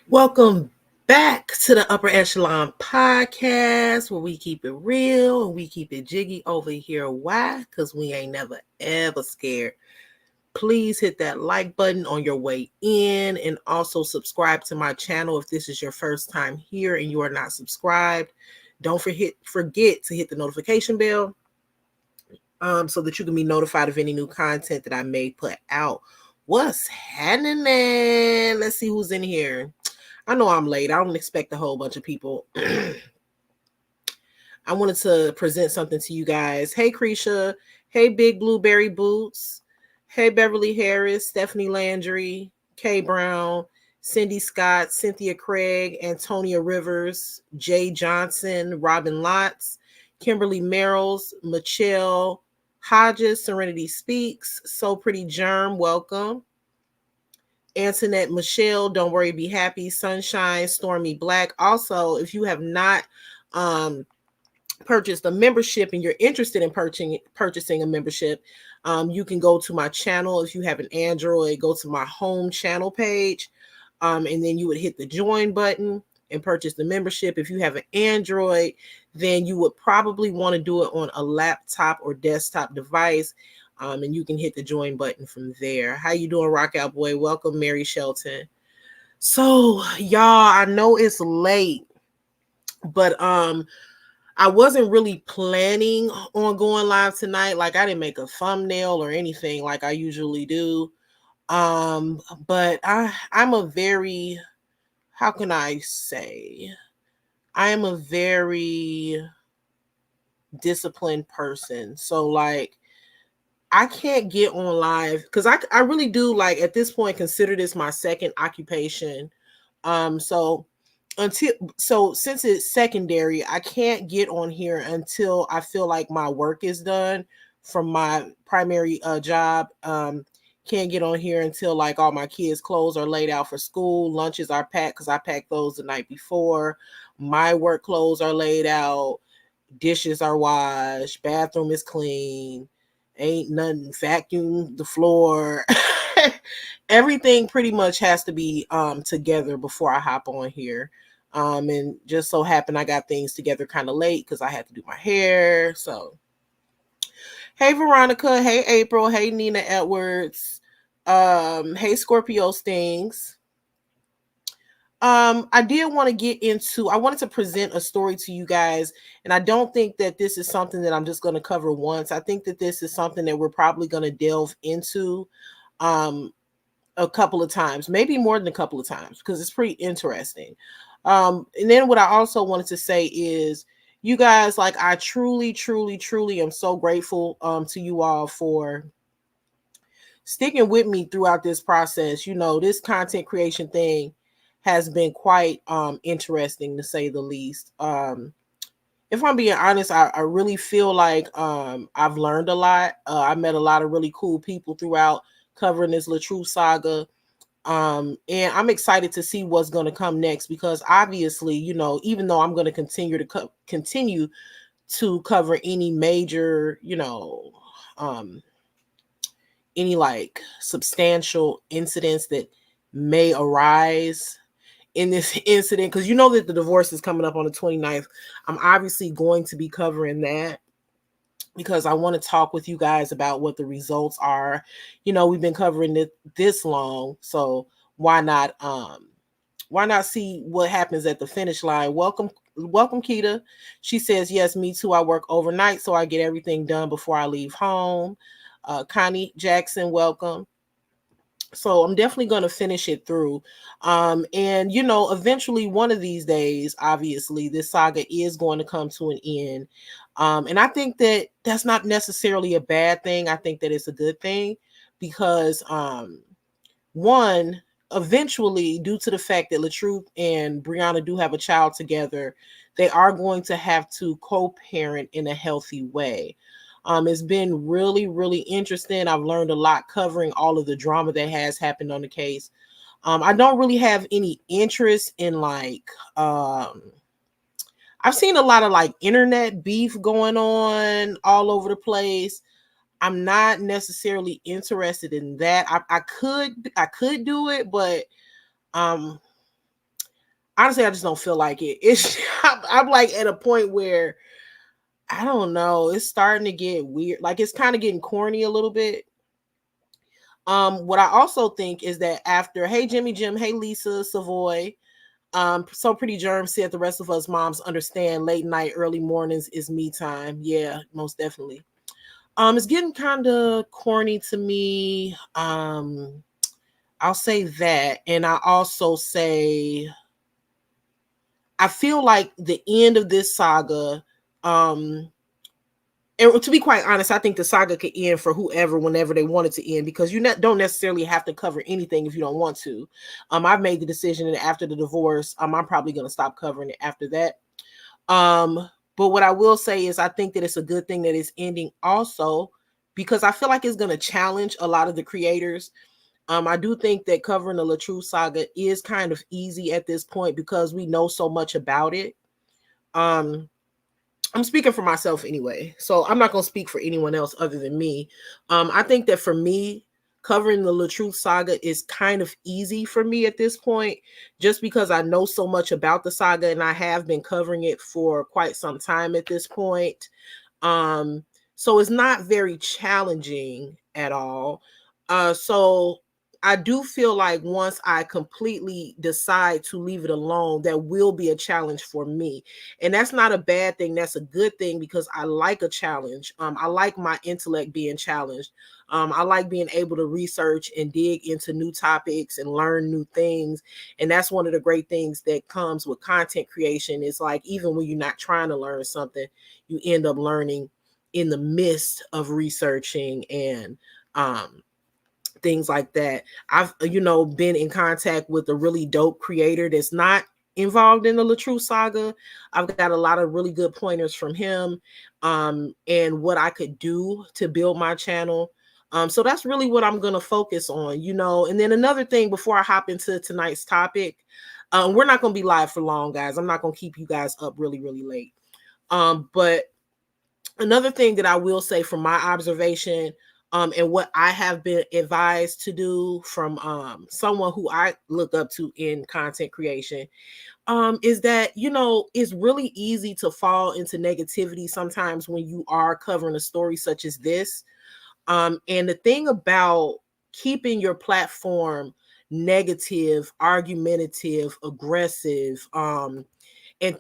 Welcome back to the Upper Echelon Podcast, where we keep it real and we keep it jiggy over here. Why? Because we ain't never, ever scared. Please hit that like button on your way in and also subscribe to my channel if this is your first time here and you are not subscribed. Don't forget to hit the notification bell so that you can be notified of any new content that I may put out. What's happening? Let's see who's in here. I know I'm late. I don't expect a whole bunch of people. I wanted to present something to you guys. Hey, Creisha. Hey, Big Blueberry Boots. Hey, Beverly Harris, Stephanie Landry, Kay Brown, Cindy Scott, Cynthia Craig, Antonia Rivers, Jay Johnson, Robin Lotz, Kimberly Merrills, Michelle Hodges, Serenity Speaks, So Pretty Germ, welcome. Antoinette Michelle, Don't Worry, Be Happy, Sunshine, Stormy Black. Also, if you have not purchased a membership and you're interested in purchasing a membership, you can go to my channel. If you have an Android, go to my home channel page, and then you would hit the join button and purchase the membership. If you have an Android, then you would probably want to do it on a laptop or desktop device. And you can hit the join button from there. How you doing, Rock Out Boy? Welcome, Mary Shelton. So, y'all, I know it's late, but I wasn't really planning on going live tonight. Like, I didn't make a thumbnail or anything like I usually do. But I'm a very, how can I say? I am a very disciplined person. So, like, I can't get on live because I really do, like, at this point, consider this my second occupation. So since it's secondary, I can't get on here until I feel like my work is done from my primary job. Can't get on here until like all my kids' clothes are laid out for school, lunches are packed because I packed those the night before. My work clothes are laid out, dishes are washed, bathroom is clean. Ain't nothing, vacuum the floor. Everything pretty much has to be together before I hop on here. And just so happened I got things together kind of late because I had to do my hair. So hey Veronica, hey April, hey Nina Edwards, hey Scorpio Stings. I did want to get into, I wanted to present a story to you guys, and I don't think that this is something that I'm just going to cover once. I think that this is something that we're probably going to delve into a couple of times, maybe more than a couple of times, because it's pretty interesting. And then what I also wanted to say is, you guys, like, I truly, truly, truly am so grateful to you all for sticking with me throughout this process. You know, this content creation thing has been quite interesting, to say the least. If I'm being honest, I really feel like I've learned a lot. I met a lot of really cool people throughout covering this LaTrue saga. And I'm excited to see what's going to come next, because obviously, even though I'm going to continue to cover any major, um, any like substantial incidents that may arise in this incident, because that the divorce is coming up on the 29th. I'm obviously going to be covering that, because I want to talk with you guys about what the results are. We've been covering it this long, so why not see what happens at the finish line. Welcome, Keita. She says, yes, me too. I work overnight, so I get everything done before I leave home. Connie Jackson, welcome. So I'm definitely going to finish it through. And eventually one of these days, obviously this saga is going to come to an end. And I think that that's not necessarily a bad thing. I think that it's a good thing, because one, eventually, due to the fact that LaTruth and Brianna do have a child together, they are going to have to co-parent in a healthy way. It's been really, really interesting. I've learned a lot covering all of the drama that has happened on the case. I don't really have any interest in I've seen a lot of like internet beef going on all over the place. I'm not necessarily interested in that. I could do it, but um honestly, I just don't feel like it. It's I'm like at a point where I don't know. It's starting to get weird. Like it's kind of getting corny a little bit. What I also think is that after, hey Jimmy Jim, hey Lisa Savoy, so Pretty Germ said the rest of us moms understand late night, early mornings is me time. Yeah, most definitely. It's getting kind of corny to me. I'll say that, and I also say I feel like the end of this saga, and to be quite honest, I think the saga could end for whoever, whenever they want it to end, because you don't necessarily have to cover anything if you don't want to. I've made the decision that after the divorce, I'm probably going to stop covering it after that. But what I will say is I think that it's a good thing that it's ending also, because I feel like it's going to challenge a lot of the creators. I do think that covering the LaTruth saga is kind of easy at this point because we know so much about it. Um, I'm speaking for myself anyway, so I'm not going to speak for anyone else other than me. I think that for me, covering the LaTruth saga is kind of easy for me at this point, just because I know so much about the saga and I have been covering it for quite some time at this point. Um, so it's not very challenging at all. So I do feel like once I completely decide to leave it alone, that will be a challenge for me. And that's not a bad thing. That's a good thing, because I like a challenge. I like my intellect being challenged. I like being able to research and dig into new topics and learn new things. And that's one of the great things that comes with content creation. It's like, even when you're not trying to learn something, you end up learning in the midst of researching and things like that. I've been in contact with a really dope creator that's not involved in the LaTruth saga. I've got a lot of really good pointers from him, and what I could do to build my channel. So that's really what I'm going to focus on, And then another thing before I hop into tonight's topic, we're not going to be live for long, guys. I'm not going to keep you guys up really, really late. But another thing that I will say from my observation, and what I have been advised to do from someone who I look up to in content creation, is that, it's really easy to fall into negativity sometimes when you are covering a story such as this. And the thing about keeping your platform negative, argumentative, aggressive, and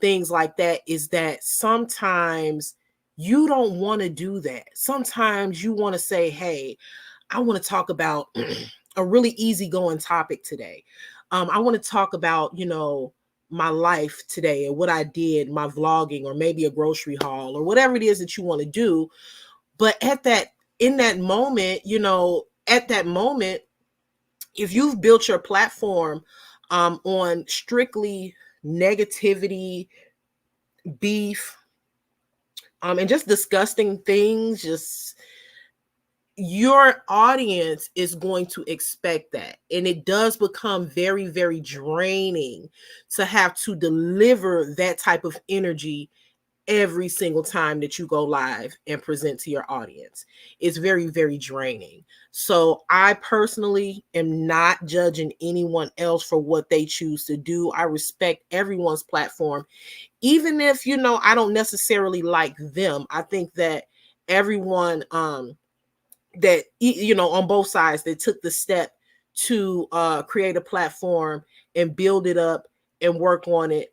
things like that is that sometimes you don't want to do that. Sometimes you want to say, hey, I want to talk about a really easygoing topic today. I want to talk about, my life today and what I did, my vlogging, or maybe a grocery haul, or whatever it is that you want to do. But in that moment, at that moment, if you've built your platform on strictly negativity, beef, and just disgusting things, just your audience is going to expect that. And it does become very, very draining to have to deliver that type of energy every single time that you go live and present to your audience. It's very, very draining. So I personally am not judging anyone else for what they choose to do. I respect everyone's platform, even if, I don't necessarily like them. I think that everyone, that, on both sides, that took the step to create a platform and build it up and work on it,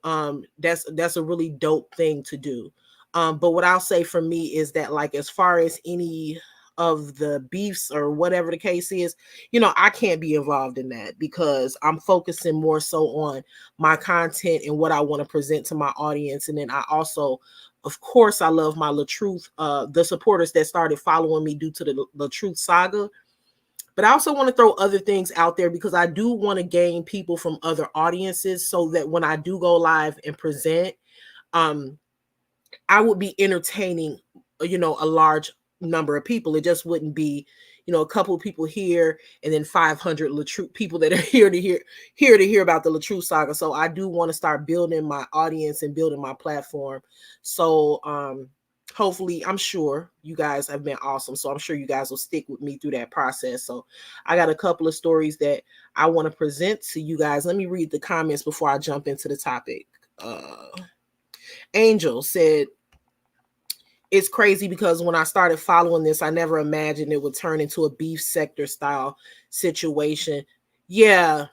that's a really dope thing to do. But what I'll say for me is that, like, as far as any of the beefs or whatever the case is, I can't be involved in that, because I'm focusing more so on my content and what I want to present to my audience. And then I also, of course, I love my LaTruth, the supporters that started following me due to the LaTruth saga. But I also want to throw other things out there, because I do want to gain people from other audiences, so that when I do go live and present, um, I would be entertaining, a large number of people. It just wouldn't be, a couple of people here and then 500 LaTruth people that are here to hear about the LaTruth saga. So I do want to start building my audience and building my platform. So hopefully, I'm sure you guys have been awesome. So I'm sure you guys will stick with me through that process. So I got a couple of stories that I want to present to you guys. Let me read the comments before I jump into the topic. Angel said, it's crazy because when I started following this, I never imagined it would turn into a beef sector style situation. Yeah.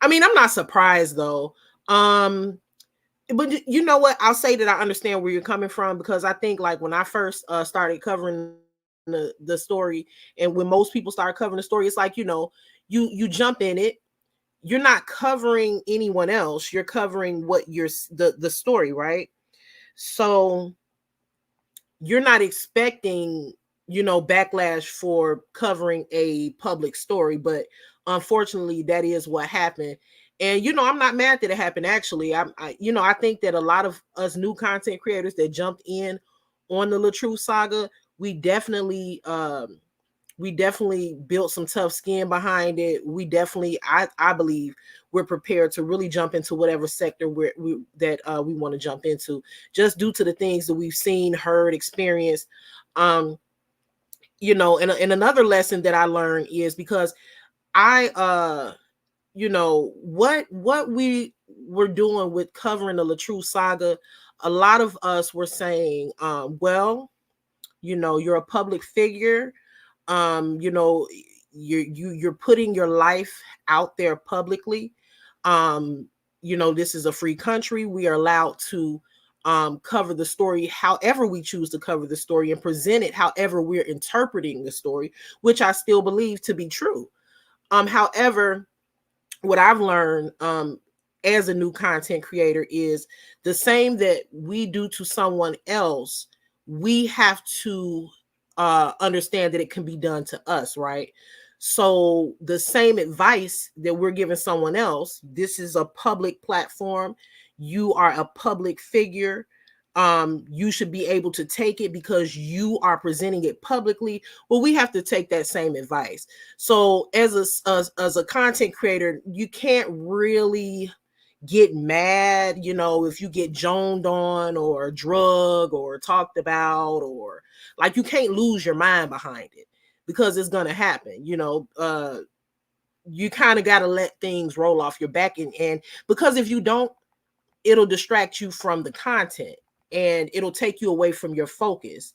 I mean, I'm not surprised though. But you know what? I'll say that I understand where you're coming from, because I think, like, when I first started covering the story, and when most people start covering the story, it's like, you jump in it. You're not covering anyone else. You're covering what you're the story, right? So you're not expecting, backlash for covering a public story, but unfortunately, that is what happened. And I'm not mad that it happened. Actually, I think that a lot of us new content creators that jumped in on the LaTruth saga, we definitely, built some tough skin behind it. We definitely, I believe, we're prepared to really jump into whatever sector we want to jump into, just due to the things that we've seen, heard, experienced. And another lesson that I learned is, because I what we were doing with covering the LaTruth saga, a lot of us were saying, well, you're a public figure, you're putting your life out there publicly. This is a free country. We are allowed to cover the story however we choose to cover the story, and present it however we're interpreting the story, which I still believe to be true. However, what I've learned as a new content creator is, the same that we do to someone else, we have to understand that it can be done to us, right? So the same advice that we're giving someone else, this is a public platform. You are a public figure. You should be able to take it because you are presenting it publicly. Well, we have to take that same advice. So as a content creator, you can't really get mad, if you get joned on or drugged or talked about, or, like, you can't lose your mind behind it, because it's gonna happen. You kind of got to let things roll off your back, and because if you don't, it'll distract you from the content, and it'll take you away from your focus.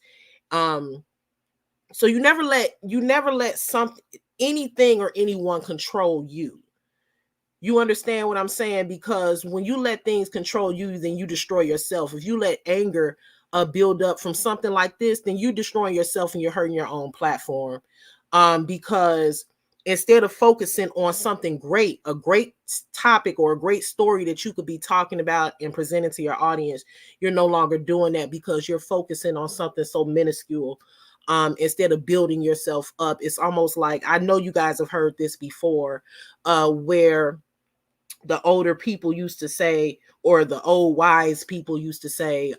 Um, so you never let something, anything or anyone control you. You understand what I'm saying? Because when you let things control you, then you destroy yourself. If you let anger build up from something like this, then you're destroying yourself and you're hurting your own platform. Because instead of focusing on something great, a great topic or a great story that you could be talking about and presenting to your audience, you're no longer doing that, because you're focusing on something so minuscule. Instead of building yourself up, it's almost like, I know you guys have heard this before, where the older people used to say, or the old wise people used to say,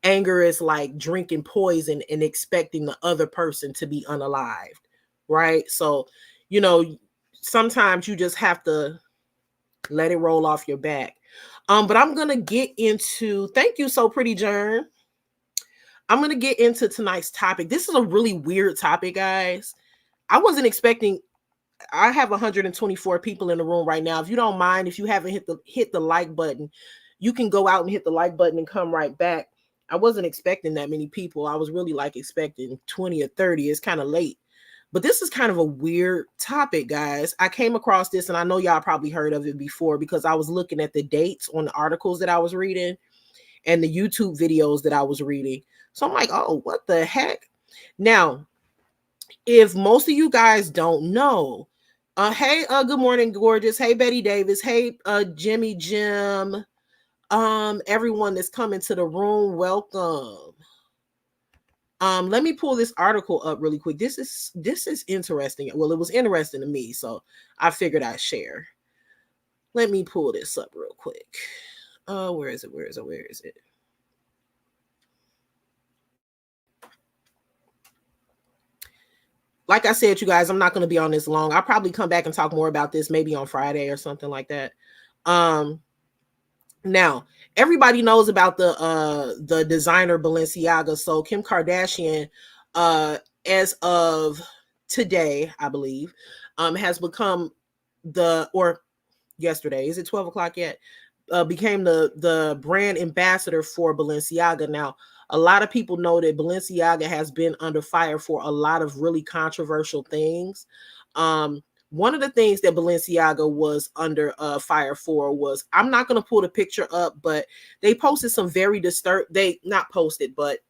Anger is like drinking poison and expecting the other person to be unalived, right? So, you know, sometimes you just have to let it roll off your back. But I'm gonna get into, thank you, so pretty Jern. I'm gonna get into tonight's topic. This is a really weird topic, guys. I wasn't expecting. I have 124 people in the room right now. If you don't mind, if you haven't hit the like button, you can go out and hit the like button and come right back. I wasn't expecting that many people. I was really like expecting 20 or 30. It's kind of late. But this is kind of a weird topic, guys. I came across this and I know y'all probably heard of it before because I was looking at the dates on the articles that I was reading and the YouTube videos that I was reading. So I'm like, oh, what the heck? Now, if most of you guys don't know, hey, good morning, gorgeous. Hey, Betty Davis. Hey, Jimmy Jim. Everyone that's coming to the room, welcome. Let me pull this article up really quick. This is interesting. Well, it was interesting to me, so I figured I'd share. Let me pull this up real quick. Where is it? Where is it? Where is it? Like I said, you guys, I'm not going to be on this long. I'll probably come back and talk more about this maybe on Friday or something like that. Now, everybody knows about the designer Balenciaga. So Kim Kardashian, as of today, I believe, has become or yesterday, is it 12 o'clock yet? Became the brand ambassador for Balenciaga. Now, a lot of people know that Balenciaga has been under fire for a lot of really controversial things. One of the things that Balenciaga was under fire for was, I'm not going to pull the picture up, but they posted some very they not posted, but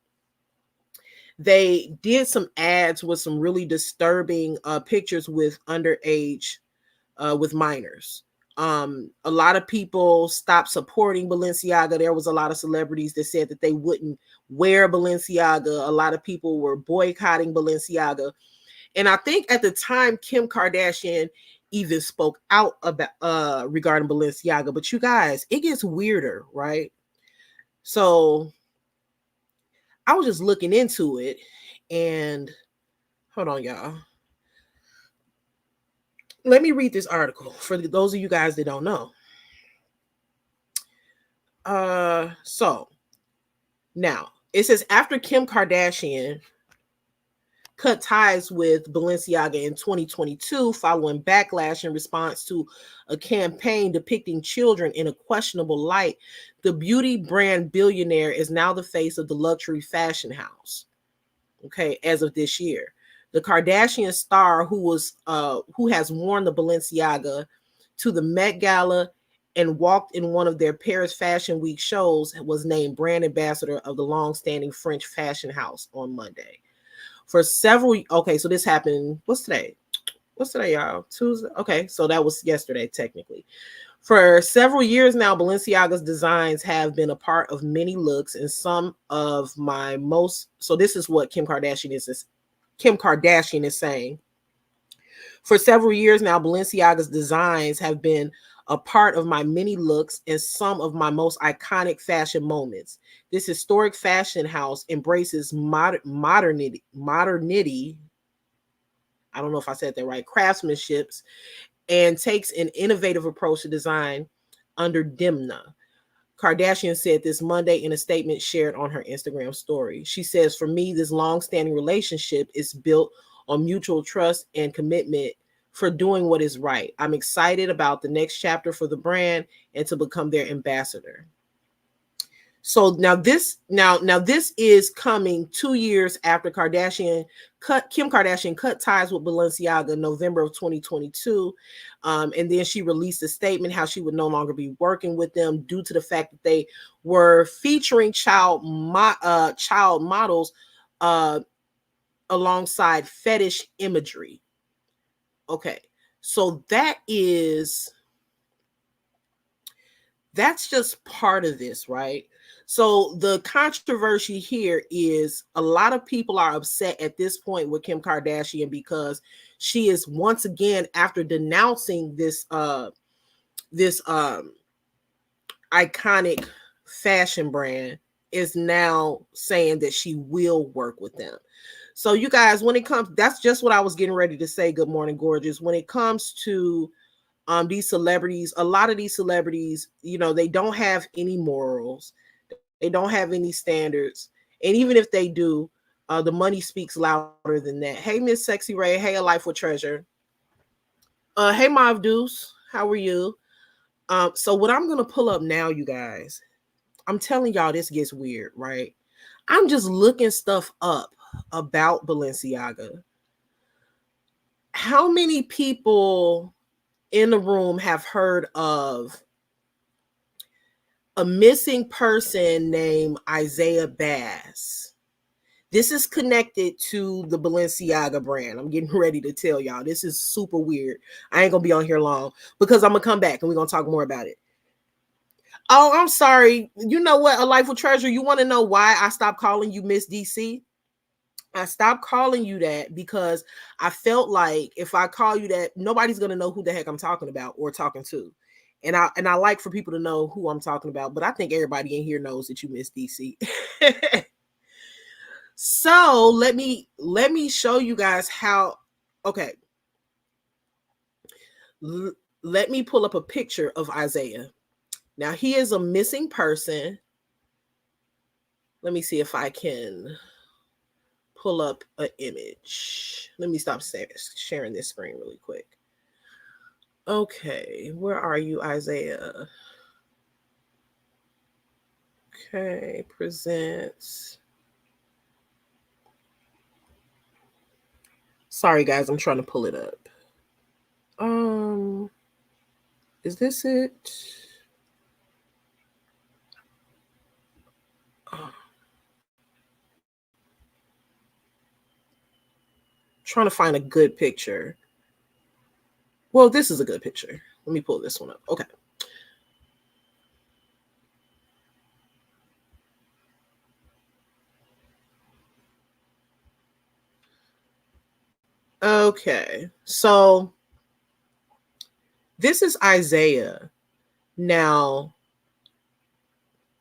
they did some ads with some really disturbing pictures with underage, with minors. A lot of people stopped supporting Balenciaga. There was a lot of celebrities that said that they wouldn't wear Balenciaga. A lot of people were boycotting Balenciaga. And I think at the time, Kim Kardashian even spoke out about regarding Balenciaga. But you guys, it gets weirder, right? So I was just looking into it, and hold on, y'all. Let me read this article for those of you guys that don't know. So now it says, after Kim Kardashian cut ties with Balenciaga in 2022 following backlash in response to a campaign depicting children in a questionable light, the beauty brand billionaire is now the face of the luxury fashion house. Okay, as of this year, the Kardashian star, who has worn the Balenciaga to the Met Gala and walked in one of their Paris Fashion Week shows, was named brand ambassador of the long-standing French fashion house on Monday. For several, okay, so this happened, what's today, y'all? Tuesday. Okay, so that was yesterday, technically. For several years now, Balenciaga's designs have been a part of many looks, and some of my most, so this is what Kim Kardashian is saying. For several years now, Balenciaga's designs have been a part of my many looks and some of my most iconic fashion moments. This historic fashion house embraces modernity. I don't know if I said that right. Craftsmanship, and takes an innovative approach to design under Demna. Kardashian said this Monday in a statement shared on her Instagram story. She says, "For me, this long-standing relationship is built on mutual trust and commitment for doing what is right. I'm excited about the next chapter for the brand and to become their ambassador." So now this is coming 2 years after Kim Kardashian cut ties with Balenciaga in November of 2022. And then she released a statement how she would no longer be working with them due to the fact that they were featuring child models alongside fetish imagery. Okay, so that's just part of this, right? So the controversy here is a lot of people are upset at this point with Kim Kardashian because she is once again, after denouncing this iconic fashion brand, is now saying that she will work with them. So you guys, when it comes, that's just what I was getting ready to say. Good morning, gorgeous. When it comes to these celebrities, a lot of these celebrities, they don't have any morals. They don't have any standards. And even if they do, the money speaks louder than that. Hey, Miss Sexy Ray. Hey, A Life with Treasure. Hey, Mav Deuce. How are you? So what I'm going to pull up now, you guys, I'm telling y'all this gets weird, right? I'm just looking stuff up about Balenciaga. How many people in the room have heard of a missing person named Isaiah Bass? This is connected to the Balenciaga brand. I'm getting ready to tell y'all. This is super weird. I ain't going to be on here long because I'm going to come back and we're going to talk more about it. Oh, I'm sorry. You know what? A Life with Treasure, you want to know why I stopped calling you Miss DC? I stopped calling you that because I felt like if I call you that, nobody's going to know who the heck I'm talking about or talking to. And I like for people to know who I'm talking about, but I think everybody in here knows that you Miss DC. So let me show you guys how. Okay. Let me pull up a picture of Isaiah. Now he is a missing person. Let me see if I can pull up an image. Let me stop sharing this screen really quick. Okay, where are you, Isaiah? Okay, presents. Sorry guys, I'm trying to pull it up. Is this it? Trying to find a good picture. Well, this is a good picture. Let me pull this one up. Okay. Okay. So this is Isaiah. Now,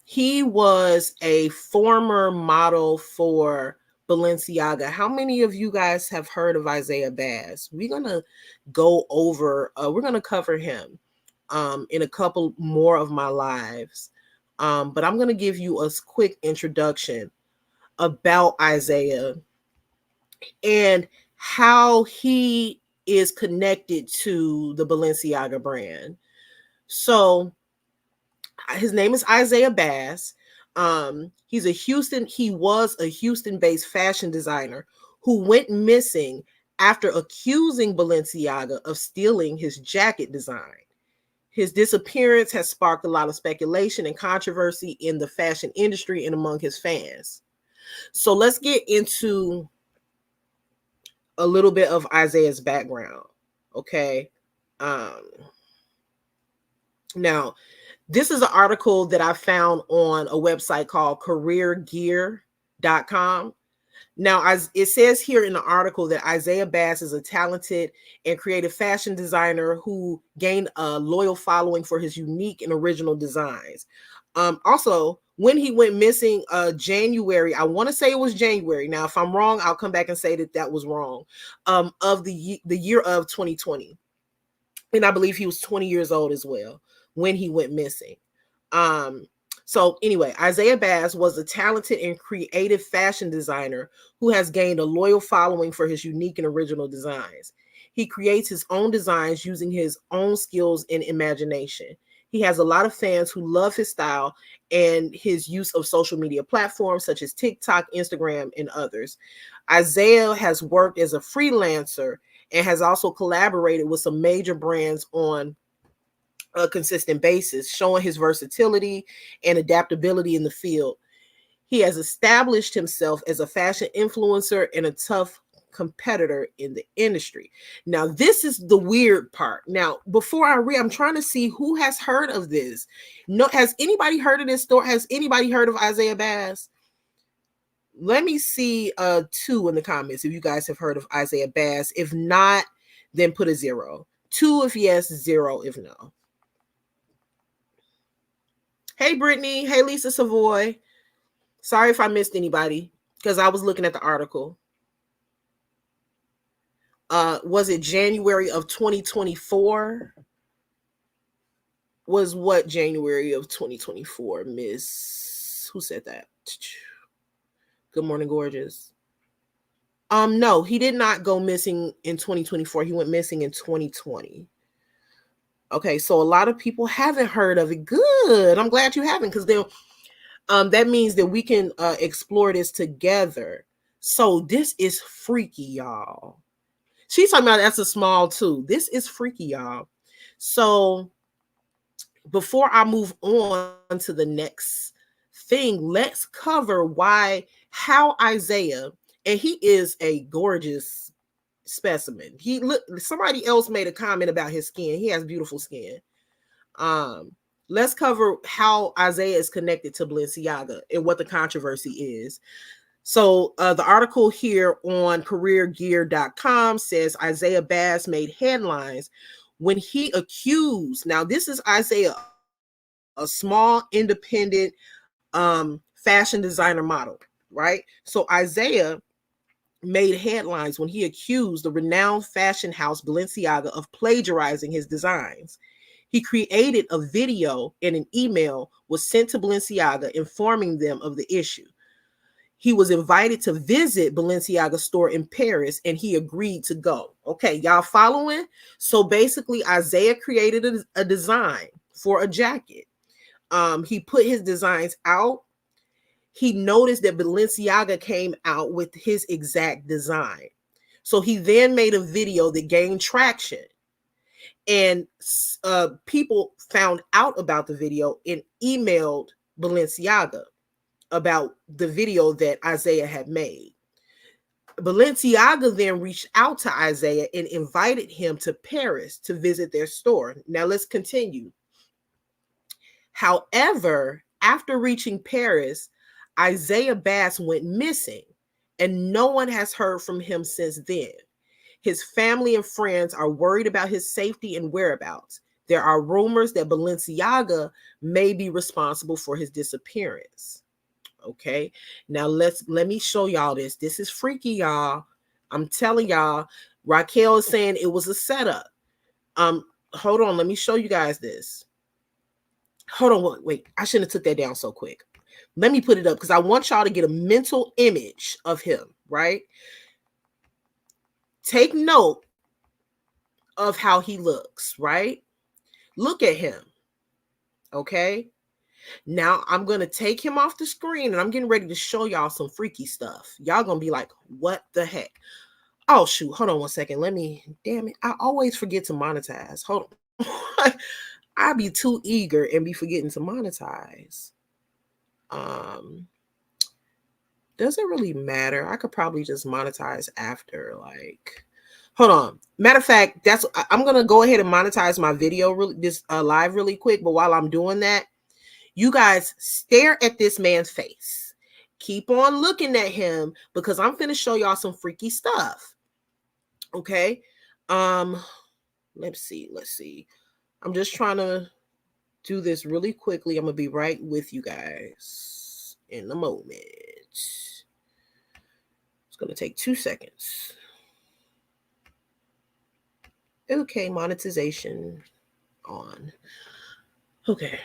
he was a former model for Balenciaga. How many of you guys have heard of Isaiah Bass? We're going to go over, we're going to cover him in a couple more of my lives. But I'm going to give you a quick introduction about Isaiah and how he is connected to the Balenciaga brand. So his name is Isaiah Bass. He was a Houston-based fashion designer who went missing after accusing Balenciaga of stealing his jacket design. His disappearance has sparked a lot of speculation and controversy in the fashion industry and among his fans. So let's get into a little bit of Isaiah's background. Okay. Now, this is an article that I found on a website called careergear.com. Now, as it says here in the article that Isaiah Bass is a talented and creative fashion designer who gained a loyal following for his unique and original designs. Also, when he went missing January, I want to say it was January. Now, if I'm wrong, I'll come back and say that was wrong. Of the year of 2020. And I believe he was 20 years old as well when he went missing. So anyway, Isaiah Bass was a talented and creative fashion designer who has gained a loyal following for his unique and original designs. He creates his own designs using his own skills and imagination. He has a lot of fans who love his style and his use of social media platforms such as TikTok, Instagram, and others. Isaiah has worked as a freelancer and has also collaborated with some major brands on a consistent basis, showing his versatility and adaptability in the field. He has established himself as a fashion influencer and a tough competitor in the industry. Now, this is the weird part. Now, before I read, I'm trying to see who has heard of this. No, has anybody heard of this story? Has anybody heard of Isaiah Bass? Let me see 2 in the comments if you guys have heard of Isaiah Bass. If not, then put a 0. 2 if yes, 0 if no. Hey, Brittany. Hey, Lisa Savoy. Sorry if I missed anybody because I was looking at the article. Was it January of 2024? Was what January of 2024, Miss? Who said that? Good morning, gorgeous. No, he did not go missing in 2024. He went missing in 2020. Okay, so a lot of people haven't heard of it. Good. I'm glad you haven't, because they'll that means that we can explore this together. So this is freaky, y'all. She's talking about that's a small too. This is freaky, y'all. So before I move on to the next thing, let's cover how Isaiah, and he is a gorgeous specimen. Somebody else made a comment about his skin. He has beautiful skin. Let's cover how Isaiah is connected to Balenciaga and what the controversy is. So the article here on careergear.com says Isaiah Bass made headlines when he accused, now this is Isaiah, a small independent fashion designer model, right? So Isaiah made headlines when he accused the renowned fashion house Balenciaga of plagiarizing his designs. He created a video and an email was sent to Balenciaga informing them of the issue. He was invited to visit Balenciaga's store in Paris and he agreed to go. Okay, y'all following? So basically Isaiah created a design for a jacket. He put his designs out. He noticed that Balenciaga came out with his exact design. So he then made a video that gained traction. And people found out about the video and emailed Balenciaga about the video that Isaiah had made. Balenciaga then reached out to Isaiah and invited him to Paris to visit their store. Now let's continue. However, after reaching Paris, Isaiah Bass went missing and no one has heard from him since then. His family and friends are worried about his safety and whereabouts. There are rumors that Balenciaga may be responsible for his disappearance. Okay, now let me show y'all this. This is freaky, y'all. I'm telling y'all, Raquel is saying it was a setup. Hold on, let me show you guys this. Hold on, wait. I shouldn't have took that down so quick. Let me put it up because I want y'all to get a mental image of him, right? Take note of how he looks, right? Look at him, okay? Now I'm going to take him off the screen and I'm getting ready to show y'all some freaky stuff. Y'all going to be like, what the heck? Oh, shoot. Hold on one second. Damn it. I always forget to monetize. Hold on. I be too eager and be forgetting to monetize. Does it really matter? I could probably just monetize after, like, hold on. Matter of fact, I'm going to go ahead and monetize my video live really quick. But while I'm doing that, you guys stare at this man's face. Keep on looking at him because I'm going to show y'all some freaky stuff. Okay. Let's see. I'm just trying to do this really quickly. I'm going to be right with you guys in a moment. It's going to take 2 seconds. Okay, monetization on. Okay.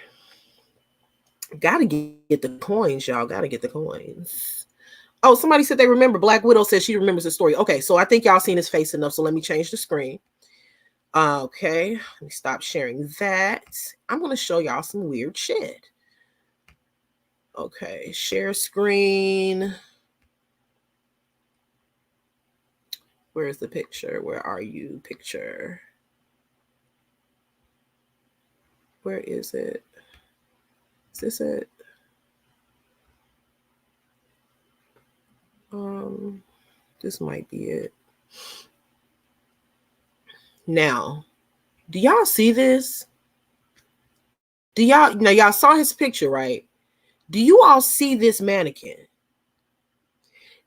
Gotta get the coins, y'all. Gotta get the coins. Oh, somebody said they remember. Black Widow says she remembers the story. Okay, so I think y'all seen his face enough. So let me change the screen. Okay, let me stop sharing that. I'm gonna show y'all some weird shit. Okay, share screen. Where's the picture? Where are you, picture? Where is it? Is this it? This might be it. Now, do y'all see this? Y'all saw his picture, right? Do you all see this mannequin?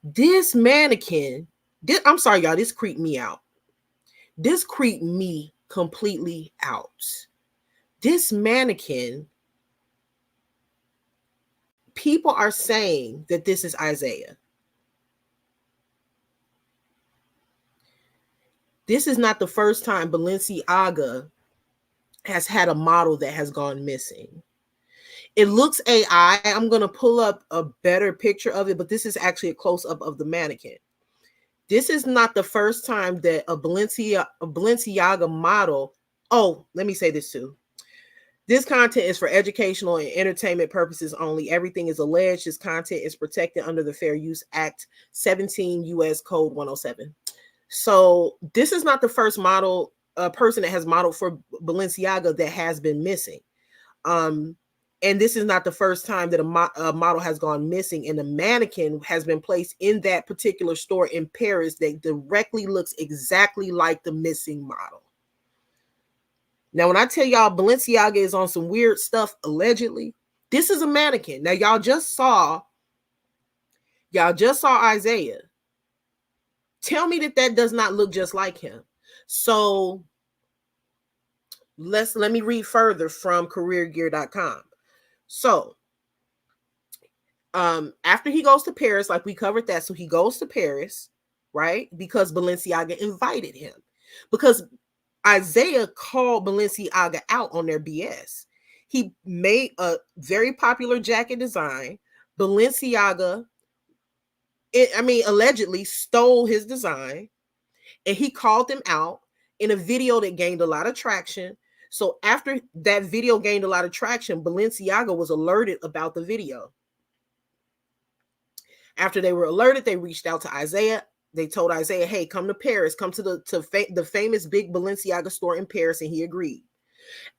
This mannequin, I'm sorry, y'all, this creeped me out. This creeped me completely out. This mannequin, people are saying that this is Isaiah. This is not the first time Balenciaga has had a model that has gone missing. It looks AI. I'm going to pull up a better picture of it, but this is actually a close-up of the mannequin. This is not the first time that a Balenciaga model. Oh, let me say this too. This content is for educational and entertainment purposes only. Everything is alleged. This content is protected under the Fair Use Act 17 U.S. Code 107. So this is not the first model, person that has modeled for Balenciaga that has been missing. And this is not the first time that a model has gone missing, and a mannequin has been placed in that particular store in Paris that directly looks exactly like the missing model. Now, when I tell y'all Balenciaga is on some weird stuff, allegedly, this is a mannequin. Now, y'all just saw Isaiah. Tell me that does not look just like him. So let me read further from careergear.com. So after he goes to Paris, like we covered that, so he goes to Paris, right? Because Balenciaga invited him. Because Isaiah called Balenciaga out on their BS. He made a very popular jacket design. Balenciaga, allegedly stole his design, and he called them out in a video that gained a lot of traction. So after that video gained a lot of traction, Balenciaga was alerted about the video. After they were alerted, they reached out to Isaiah. They told Isaiah, hey, come to Paris, come to the famous big Balenciaga store in Paris, and he agreed.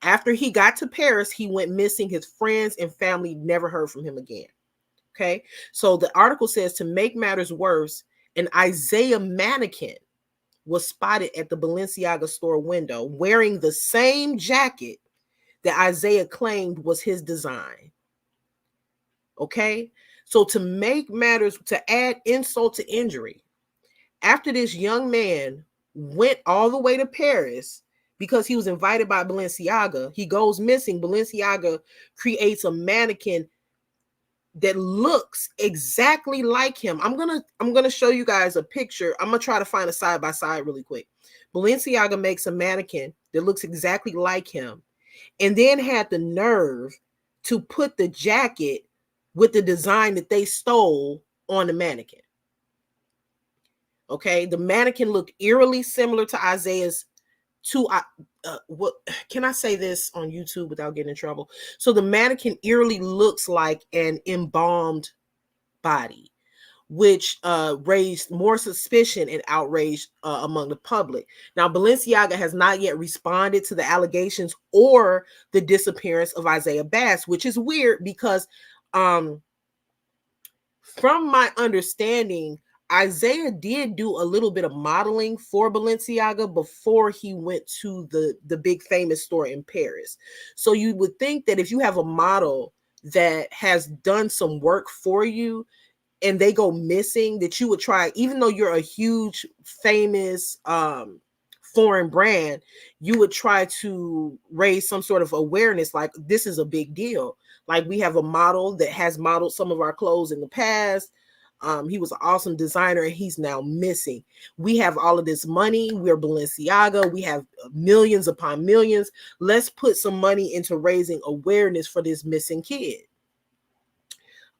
After he got to Paris, he went missing. His friends and family never heard from him again. Okay, so the article says, to make matters worse, an Isaiah mannequin was spotted at the Balenciaga store window wearing the same jacket that Isaiah claimed was his design. Okay, so to add insult to injury, after this young man went all the way to Paris because he was invited by Balenciaga, he goes missing. Balenciaga creates a mannequin that looks exactly like him. I'm gonna show you guys a picture. I'm gonna try to find a side by side really quick. Balenciaga makes a mannequin that looks exactly like him, and then had the nerve to put the jacket with the design that they stole on the mannequin. Okay, the mannequin looked eerily similar to Isaiah's. What can I say this on YouTube without getting in trouble? So the mannequin eerily looks like an embalmed body, which raised more suspicion and outrage among the public. Now, Balenciaga has not yet responded to the allegations or the disappearance of Isaiah Bass, which is weird because from my understanding, Isaiah did do a little bit of modeling for Balenciaga before he went to the big famous store in Paris. So you would think that if you have a model that has done some work for you and they go missing, that you would try, even though you're a huge famous foreign brand, you would try to raise some sort of awareness, like this is a big deal. Like we have a model that has modeled some of our clothes in the past. He was an awesome designer and he's now missing. We have all of this money. We're Balenciaga. We have millions upon millions. Let's put some money into raising awareness for this missing kid.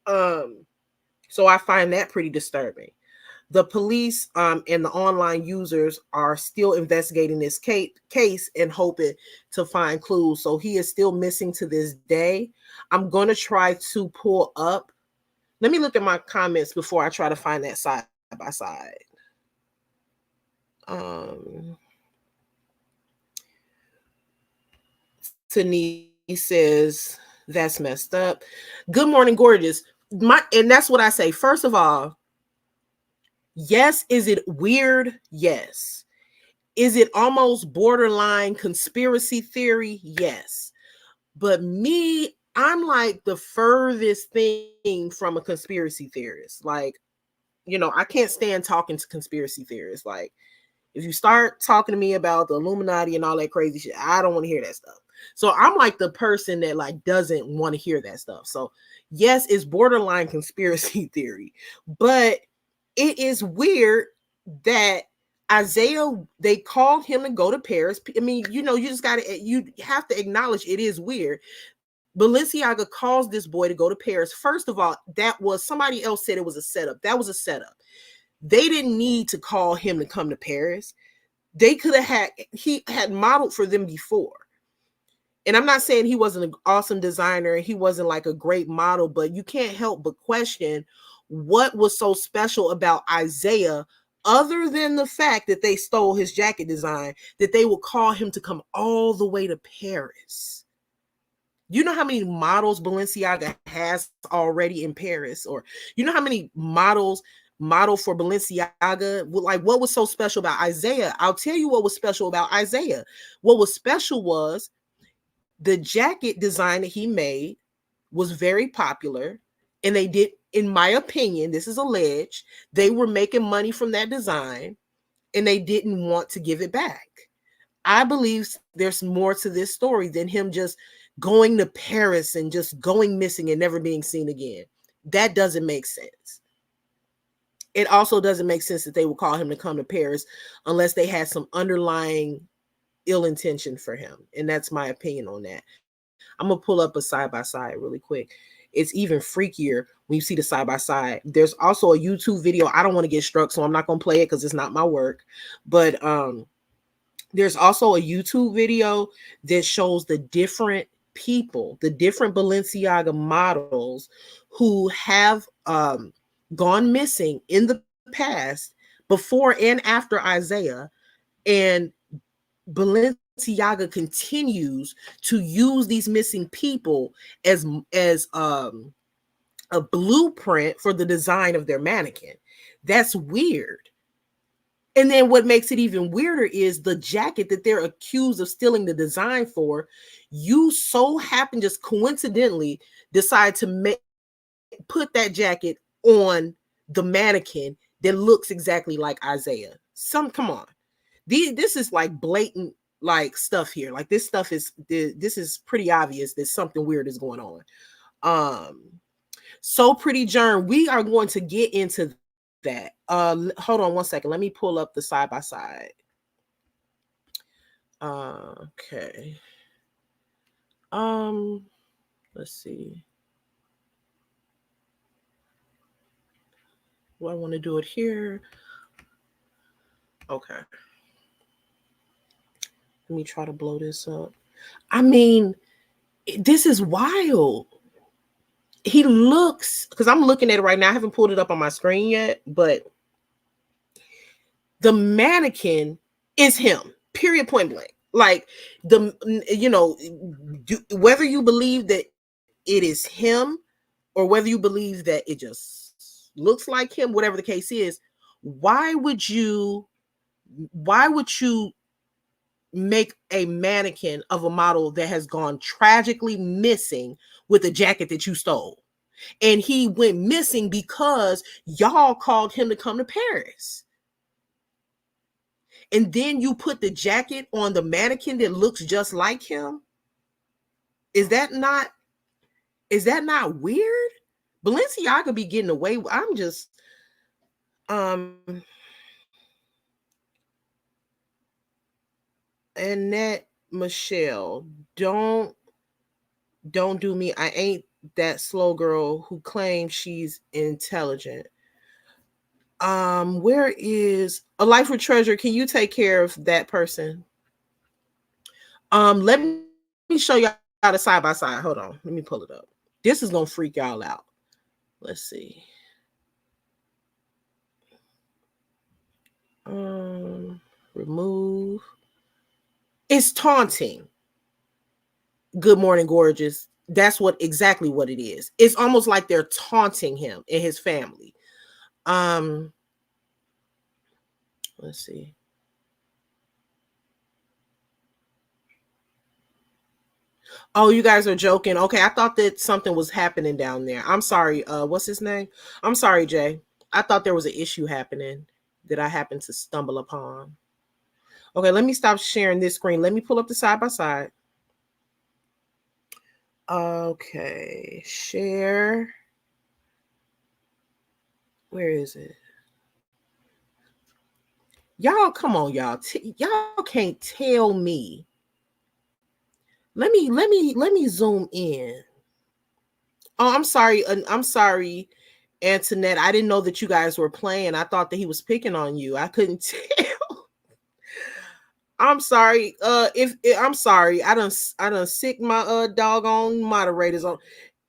So I find that pretty disturbing. The police and the online users are still investigating this case and hoping to find clues. So he is still missing to this day. I'm going to try to pull up. Let me look at my comments before I try to find that side by side. Denise says, that's messed up. Good morning, gorgeous. And that's what I say. First of all, yes, is it weird? Yes. Is it almost borderline conspiracy theory? Yes. But me, I'm like the furthest thing from a conspiracy theorist. Like, you know, I can't stand talking to conspiracy theorists. Like, if you start talking to me about the Illuminati and all that crazy shit, I don't want to hear that stuff. So I'm like the person that like doesn't want to hear that stuff. So yes, it's borderline conspiracy theory, but it is weird that Isaiah, they called him to go to Paris. I mean, you know, you have to acknowledge it is weird. Balenciaga calls this boy to go to Paris. First of all, that was, somebody else said it was a setup. That was a setup. They didn't need to call him to come to Paris. They could have had, he had modeled for them before. And I'm not saying he wasn't an awesome designer, he wasn't like a great model, but you can't help but question what was so special about Isaiah, other than the fact that they stole his jacket design, that they would call him to come all the way to Paris. You know how many models Balenciaga has already in Paris? Or you know how many models model for Balenciaga? Like, what was so special about Isaiah? I'll tell you what was special about Isaiah. What was special was the jacket design that he made was very popular. And they did, in my opinion, this is alleged, they were making money from that design and they didn't want to give it back. I believe there's more to this story than him just going to Paris and just going missing and never being seen again. That doesn't make sense. It also doesn't make sense that they would call him to come to Paris unless they had some underlying ill intention for him. And that's my opinion on that. I'm going to pull up a side-by-side really quick. It's even freakier when you see the side-by-side. There's also a YouTube video. I don't want to get struck, so I'm not going to play it because it's not my work. But there's also a YouTube video that shows the different people, the different Balenciaga models who have gone missing in the past, before and after Isaiah. And Balenciaga continues to use these missing people as a blueprint for the design of their mannequin. That's weird. And then what makes it even weirder is the jacket that they're accused of stealing the design for. You so happen, just coincidentally, decide to put that jacket on the mannequin that looks exactly like Isaiah. Come on. This is like blatant like stuff here. Like this is pretty obvious that something weird is going on. So Pretty Jern, we are going to get into that. Hold on one second. Let me pull up the side by side. Okay. Let's see. Do I want to do it here? Okay. Let me try to blow this up. I mean, this is wild. He looks, because I'm looking at it right now. I haven't pulled it up on my screen yet, but the mannequin is him, period, point blank. Like, whether you believe that it is him or whether you believe that it just looks like him, whatever the case is, why would you make a mannequin of a model that has gone tragically missing with a jacket that you stole? And he went missing because y'all called him to come to Paris. And then you put the jacket on the mannequin that looks just like him. Is that not weird? Balenciaga be getting away. I'm just Annette Michelle, don't do me. I ain't that slow girl who claims she's intelligent. Where is A Life with Treasure? Can you take care of that person? Let me show y'all the side by side. Hold on, let me pull it up. This is gonna freak y'all out. Let's see. Remove. It's taunting. Good morning, gorgeous. That's exactly what it is. It's almost like they're taunting him and his family. Let's see. Oh, you guys are joking. Okay, I thought that something was happening down there. I'm sorry. What's his name? I'm sorry, Jay. I thought there was an issue happening that I happened to stumble upon. Okay, let me stop sharing this screen. Let me pull up the side by side. Okay, share. Where is it? Y'all, come on, y'all. Y'all can't tell me. Let me zoom in. Oh, I'm sorry. I'm sorry, Antoinette. I didn't know that you guys were playing. I thought that he was picking on you. I couldn't tell. I'm sorry. If I'm sorry, I done sick my doggone moderators on.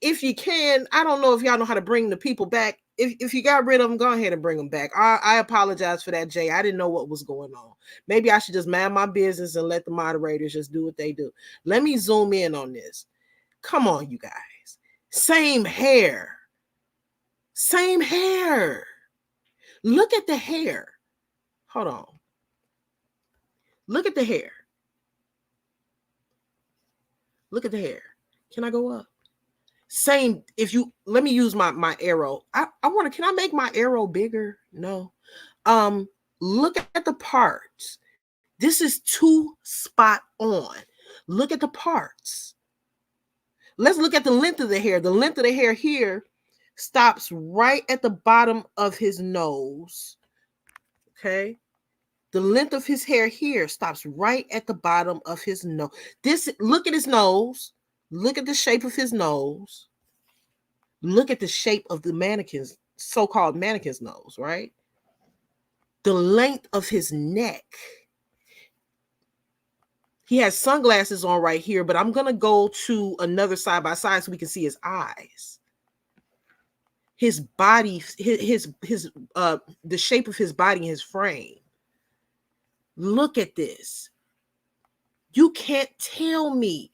If you can, I don't know if y'all know how to bring the people back. If you got rid of them, go ahead and bring them back. I apologize for that, Jay. I didn't know what was going on. Maybe I should just mind my business and let the moderators just do what they do. Let me zoom in on this. Come on, you guys. Same hair. Same hair. Look at the hair. Hold on. Look at the hair. Look at the hair. Can I go up? Same. If you let me use my arrow. I want to. Can I make my arrow bigger? No. Um. Look at the parts. This is too spot on. Look at the parts. Let's look at the length of the hair. The length of the hair here stops right at the bottom of his nose. Okay. The length of his hair here stops right at the bottom of his nose. Look at his nose. Look at the shape of his nose. Look at the shape of the mannequin's so-called mannequin's nose, right? The length of his neck. He has sunglasses on right here, but I'm gonna go to another side by side so we can see his eyes. His body, his the shape of his body and his frame. Look at this. You can't tell me.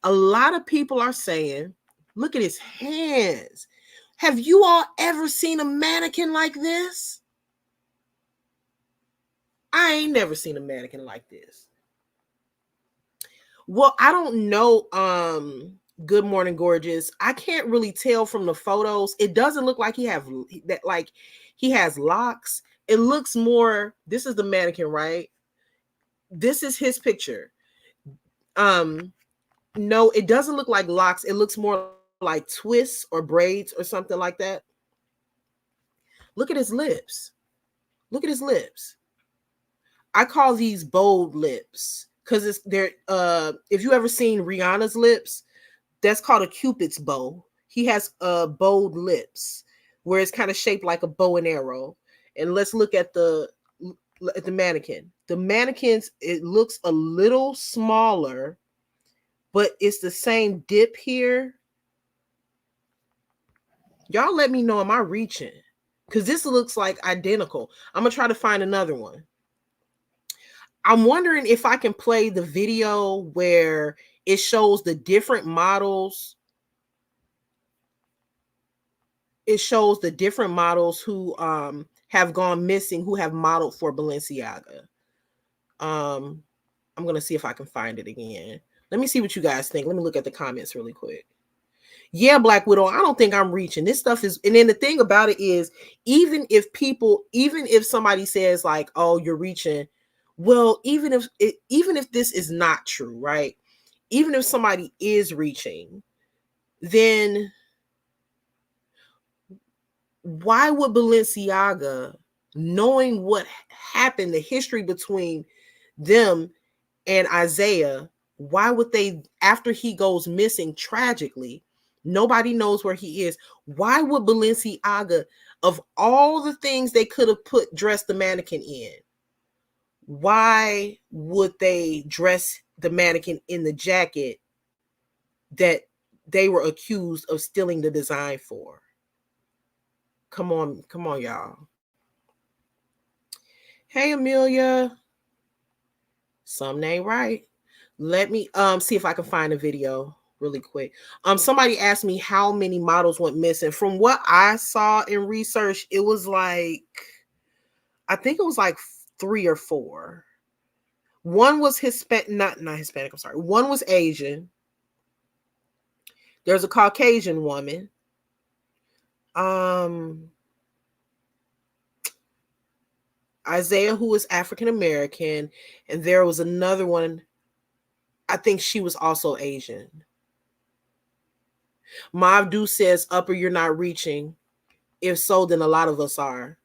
A lot of people are saying, look at his hands. Have you all ever seen a mannequin like this? I ain't never seen a mannequin like this. Well, I don't know. Good morning, gorgeous. I can't really tell from the photos. It doesn't look like he has locks. It looks more. This is the mannequin, right? This is his picture. No, it doesn't look like locks. It looks more like twists or braids or something like that. Look at his lips. Look at his lips. I call these bold lips because they're if you ever seen Rihanna's lips, that's called a Cupid's bow. He has bold lips where it's kind of shaped like a bow and arrow. And let's look at the mannequin. The mannequins, it looks a little smaller, but it's the same dip here. Y'all let me know, am I reaching? Because this looks like identical. I'm going to try to find another one. I'm wondering if I can play the video where it shows the different models. It shows the different models who have gone missing, who have modeled for Balenciaga. I'm going to see if I can find it again. Let me see what you guys think. Let me look at the comments really quick. Yeah, Black Widow, I don't think I'm reaching. This stuff is, and then the thing about it is, even if somebody says like, oh, you're reaching, well, even if this is not true, right? Even if somebody is reaching, then why would Balenciaga, knowing what happened, the history between them and Isaiah, why would they, after he goes missing tragically, nobody knows where he is, why would Balenciaga, of all the things they could have dressed the mannequin in, why would they dress the mannequin in the jacket that they were accused of stealing the design for? Come on, y'all. Hey, Amelia. Something ain't right. Let me see if I can find a video really quick. Somebody asked me how many models went missing. From what I saw in research, it was like, I think it was like 3 or 4. One was Hispanic, not Hispanic, I'm sorry. One was Asian. There's a Caucasian woman. Isaiah, who was African American, and there was another one. I think she was also Asian. Mavdu says, upper, you're not reaching. If so, then a lot of us are.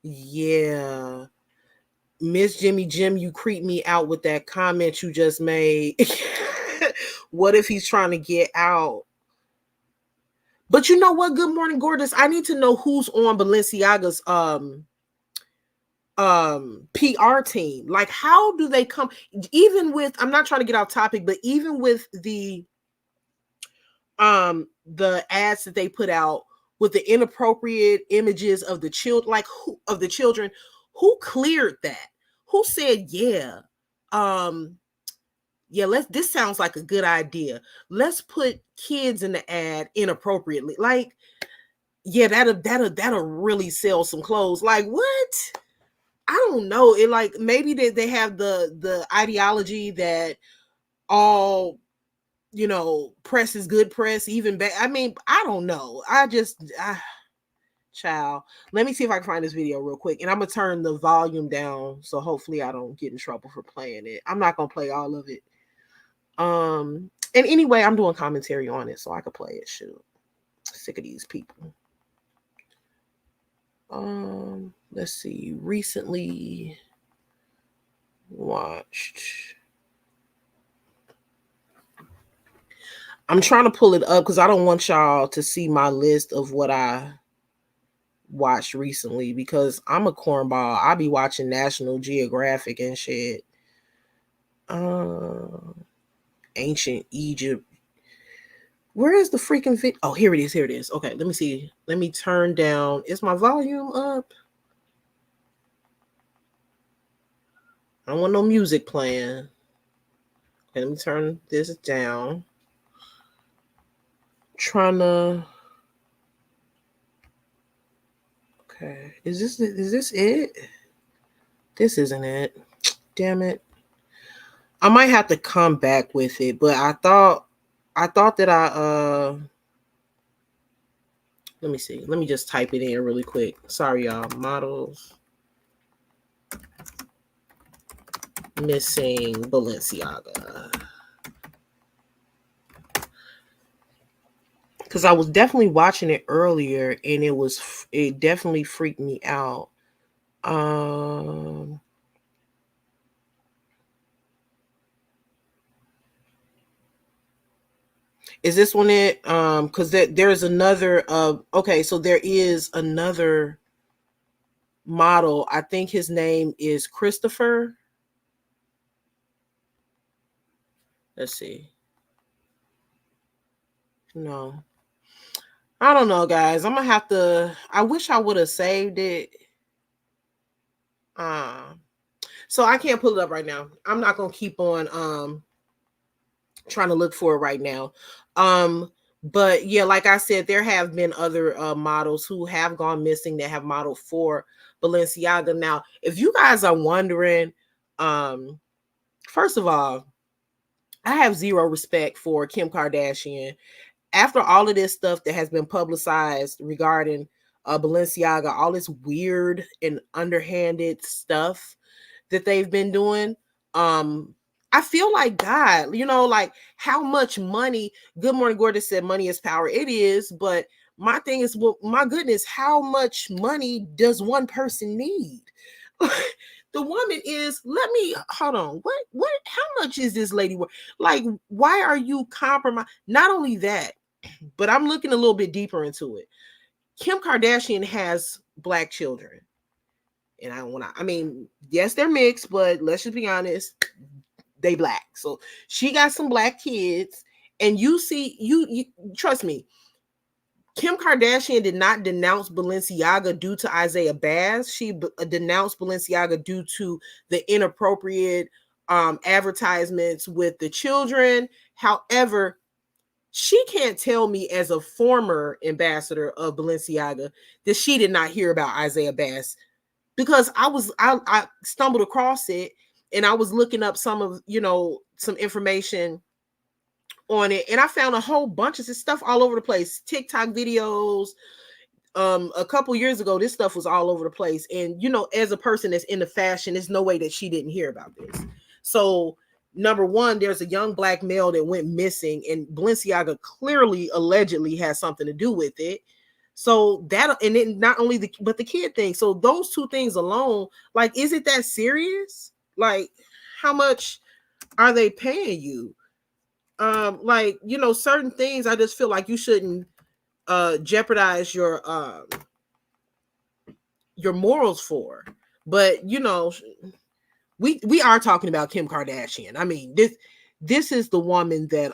Yeah. Miss Jimmy Jim, you creep me out with that comment you just made. What if he's trying to get out? But you know what? Good morning, gorgeous. I need to know who's on Balenciaga's PR team. Like, how do they come? Even with, I'm not trying to get off topic, but even with the ads that they put out with the inappropriate images of the children, like of the children, who cleared that? Who said, yeah, yeah, this sounds like a good idea. Let's put kids in the ad inappropriately. Like, yeah, that'll really sell some clothes. Like, what? I don't know. It, like, maybe they have the ideology that all, you know, press is good press, even bad. I mean, I don't know. Child. Let me see if I can find this video real quick. And I'm gonna turn the volume down, so hopefully I don't get in trouble for playing it. I'm not gonna play all of it. And anyway, I'm doing commentary on it, so I could play it. Shoot. Sick of these people. Let's see. Recently watched. I'm trying to pull it up because I don't want y'all to see my list of what I watched recently, because I'm a cornball. I be watching National Geographic and shit. Ancient Egypt. Where is the freaking video? Oh, here it is. Here it is. Okay, let me see. Let me turn down. Is my volume up? I don't want no music playing. Okay, let me turn this down. Trying to. Okay, is this it? This isn't it. Damn it. I might have to come back with it, but I thought that let me see. Let me just type it in really quick. Sorry, y'all. Models missing Balenciaga. Because I was definitely watching it earlier, and it definitely freaked me out. Is this one it? Because there's another. Okay, so there is another model. I think his name is Christopher. Let's see. No, I don't know, guys. I'm gonna have to. I wish I would have saved it. So I can't pull it up right now. I'm not gonna keep on trying to look for it right now. But yeah, like I said, there have been other models who have gone missing that have modeled for Balenciaga. Now, if you guys are wondering, first of all, I have zero respect for Kim Kardashian. After all of this stuff that has been publicized regarding Balenciaga, all this weird and underhanded stuff that they've been doing, I feel like, God, you know, like, how much money? Good morning, Gordon said money is power. It is, but my thing is, well, my goodness, how much money does one person need? The woman is, let me hold on. What how much is this lady worth? Like, why are you compromising? Not only that, but I'm looking a little bit deeper into it. Kim Kardashian has Black children. And I mean, yes, they're mixed, but let's just be honest, they Black. So she got some Black kids. And you see, you trust me, Kim Kardashian did not denounce Balenciaga due to Isaiah Bass. She denounced Balenciaga due to the inappropriate advertisements with the children. However, she can't tell me, as a former ambassador of Balenciaga, that she did not hear about Isaiah Bass, because I stumbled across it, and I was looking up some information on it, and I found a whole bunch of stuff all over the place. TikTok videos. A couple years ago, this stuff was all over the place. And, you know, as a person that's into fashion, there's no way that she didn't hear about this. So Number one, there's a young black male that went missing, and Balenciaga clearly, allegedly, has something to do with it. So that, and then not only but the kid thing. So those two things alone, like, is it that serious? Like, how much are they paying you? Like, certain things I just feel like you shouldn't jeopardize your morals for. But we are talking about Kim Kardashian. I mean, this is the woman that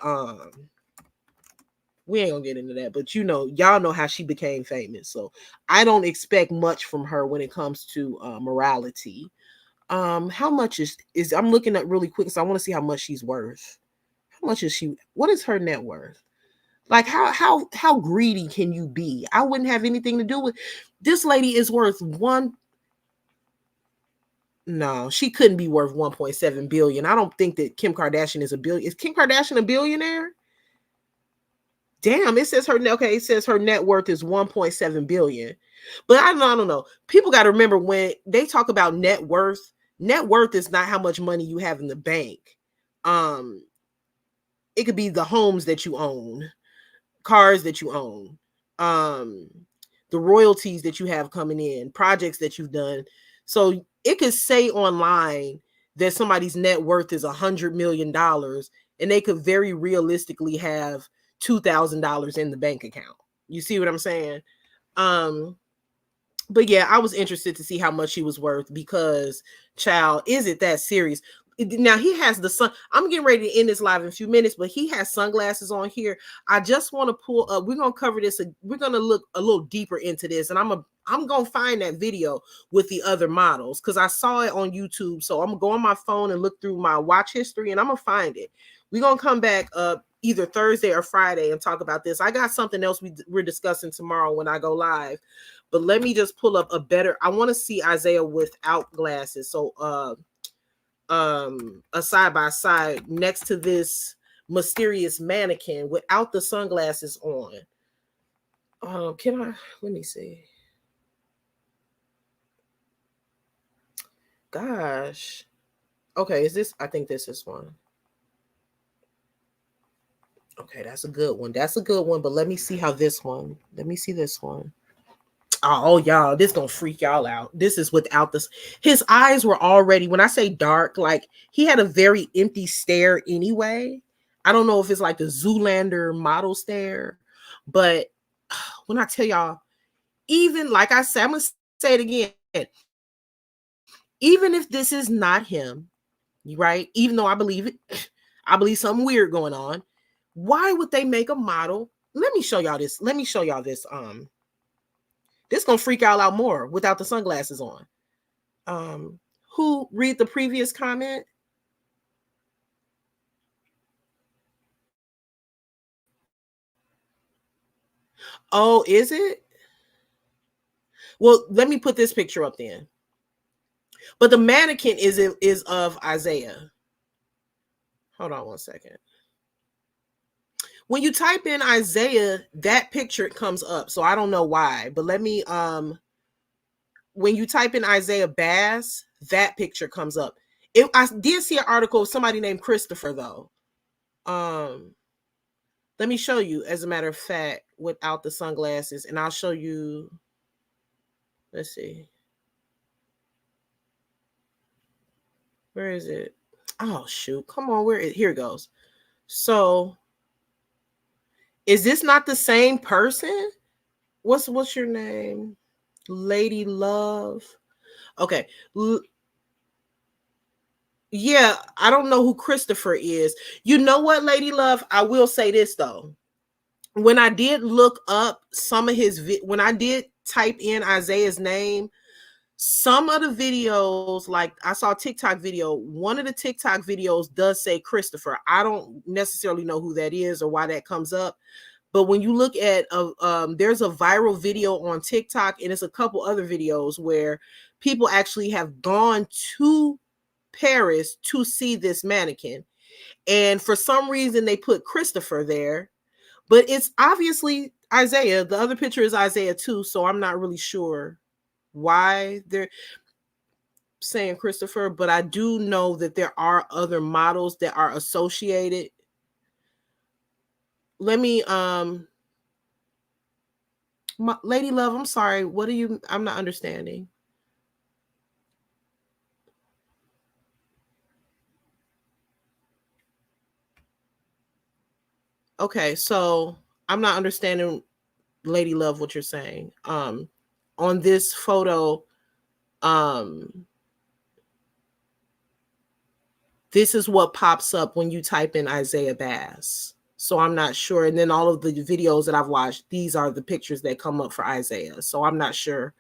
we ain't gonna get into that, but y'all know how she became famous. So I don't expect much from her when it comes to morality. How much is I'm looking at really quick, so I want to see how much she's worth. How much is she? What is her net worth? Like, how greedy can you be? I wouldn't have anything to do with this lady. Is worth one. No, she couldn't be worth 1.7 billion. I don't think that Kim Kardashian is a billion. Is Kim Kardashian a billionaire? Damn, it says her it says her net worth is 1.7 billion. But I don't know. People got to remember, when they talk about net worth is not how much money you have in the bank. It could be the homes that you own, cars that you own, the royalties that you have coming in, projects that you've done. So it could say online that somebody's net worth is $100 million, and they could very realistically have $2,000 in the bank account. You see what I'm saying? But yeah, I was interested to see how much he was worth, because, child, is it that serious? Now he has the sun. I'm getting ready to end this live in a few minutes, but he has sunglasses on here. I just want to pull up. We're gonna cover this. We're gonna look a little deeper into this, and I'm gonna find that video with the other models, because I saw it on YouTube. So I'm gonna go on my phone and look through my watch history, and I'm gonna find it. We're gonna come back up either Thursday or Friday and talk about this. I got something else we're discussing tomorrow when I go live. But let me just pull up I want to see Isaiah without glasses. So a side by side next to this mysterious mannequin without the sunglasses on. Let me see. Gosh. Okay, I think this is one. Okay, that's a good one. But let me see this one. Oh, y'all, this gonna freak y'all out. This is without this. His eyes were already, when I say dark, like, he had a very empty stare anyway. I don't know if it's like the Zoolander model stare, but when I tell y'all, even like I said, I'm gonna say it again. Even if this is not him, right? Even though I believe it, I believe something weird going on. Why would they make a model? Let me show y'all this. This gonna freak y'all out more without the sunglasses on. Who read the previous comment? Oh, is it? Well, let me put this picture up then. But the mannequin is of Isaiah. Hold on one second. When you type in Isaiah, that picture comes up. So I don't know why, but let me when you type in Isaiah Bass, that picture comes up. I did see an article of somebody named Christopher, though. Let me show you, as a matter of fact, without the sunglasses, and I'll show you. Let's see. Where is it? Oh, shoot. Come on. Here it goes. So, is this not the same person? What's your name? Lady Love. Okay. Yeah, I don't know who Christopher is. You know what, Lady Love? I will say this, though. When I did look up some of when I did type in Isaiah's name, some of the videos, like I saw a TikTok video, one of the TikTok videos does say Christopher. I don't necessarily know who that is or why that comes up. But when you look at there's a viral video on TikTok, and it's a couple other videos where people actually have gone to Paris to see this mannequin. And for some reason they put Christopher there, but it's obviously Isaiah. The other picture is Isaiah too, so I'm not really sure why they're. saying Christopher, but I do know that there are other models that are associated. Let me Lady Love, I'm sorry. What are you? I'm not understanding. Okay, so I'm not understanding, Lady Love, what you're saying. On this photo, this is what pops up when you type in Isaiah Bass. So I'm not sure. And then all of the videos that I've watched, these are the pictures that come up for Isaiah. So I'm not sure,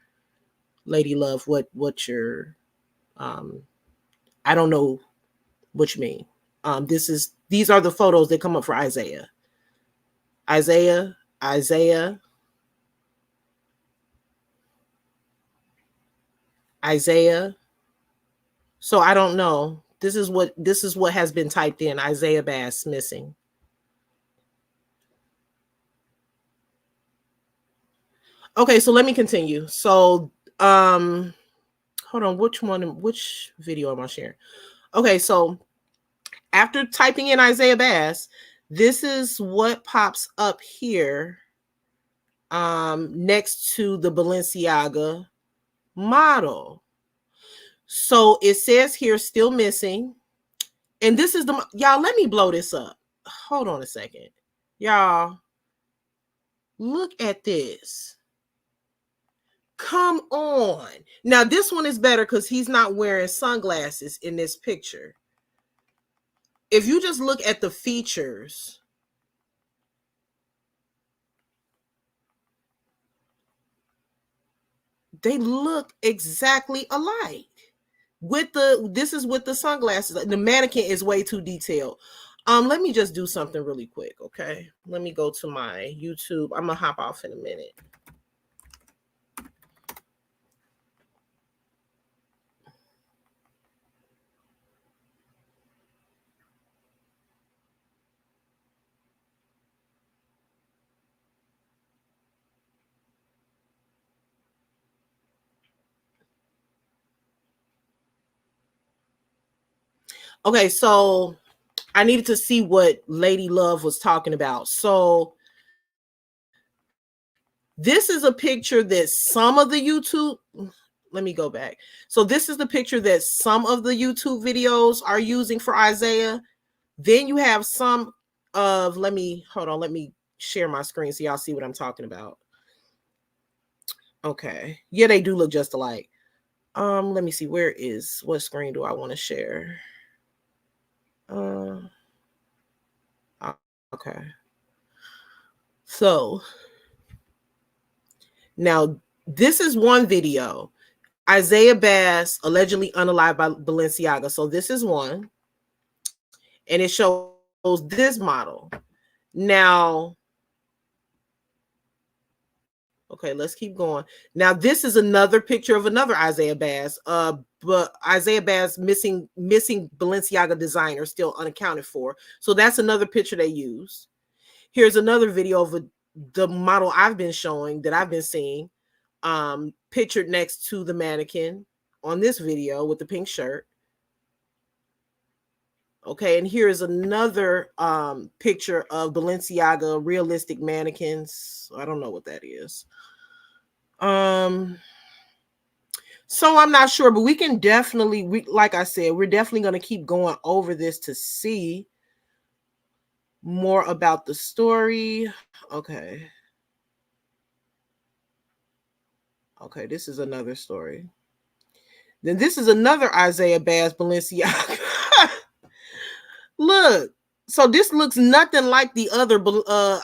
Lady Love, what you're I don't know what you mean. These are the photos that come up for Isaiah. Isaiah. So I don't know. This is what has been typed in. Isaiah Bass missing. Okay, so let me continue. So hold on, which video am I sharing? Okay, so after typing in Isaiah Bass, this is what pops up here next to the Balenciaga model. So it says here still missing. And this is y'all, let me blow this up. Hold on a second. Y'all, look at this. Come on. Now this one is better because he's not wearing sunglasses in this picture. If you just look at the features, they look exactly alike. This is with the sunglasses. The mannequin is way too detailed. Let me just do something really quick, okay? Let me go to my YouTube. I'm gonna hop off in a minute. Okay, so I needed to see what Lady Love was talking about. So this is a picture that some of the YouTube, let me go back. So this is the picture that some of the YouTube videos are using for Isaiah. Then you have some of, let me share my screen so y'all see what I'm talking about. Okay. Yeah, they do look just alike. Let me see, what screen do I want to share? Okay. So now this is one video. Isaiah Bass allegedly unalived by Balenciaga. So this is one. And it shows this model. Now, okay, let's keep going. Now, this is another picture of another Isaiah Bass. But Isaiah Bass missing Balenciaga designer still unaccounted for. So that's another picture they used. Here's another video of the model I've been showing that I've been seeing, pictured next to the mannequin on this video with the pink shirt. Okay, and here is another picture of Balenciaga realistic mannequins. I don't know what that is. So I'm not sure, but we can definitely, like I said, we're definitely going to keep going over this to see more about the story. Okay. Okay, this is another story. Then this is another Isaiah Bass Balenciaga. Look, so this looks nothing like the other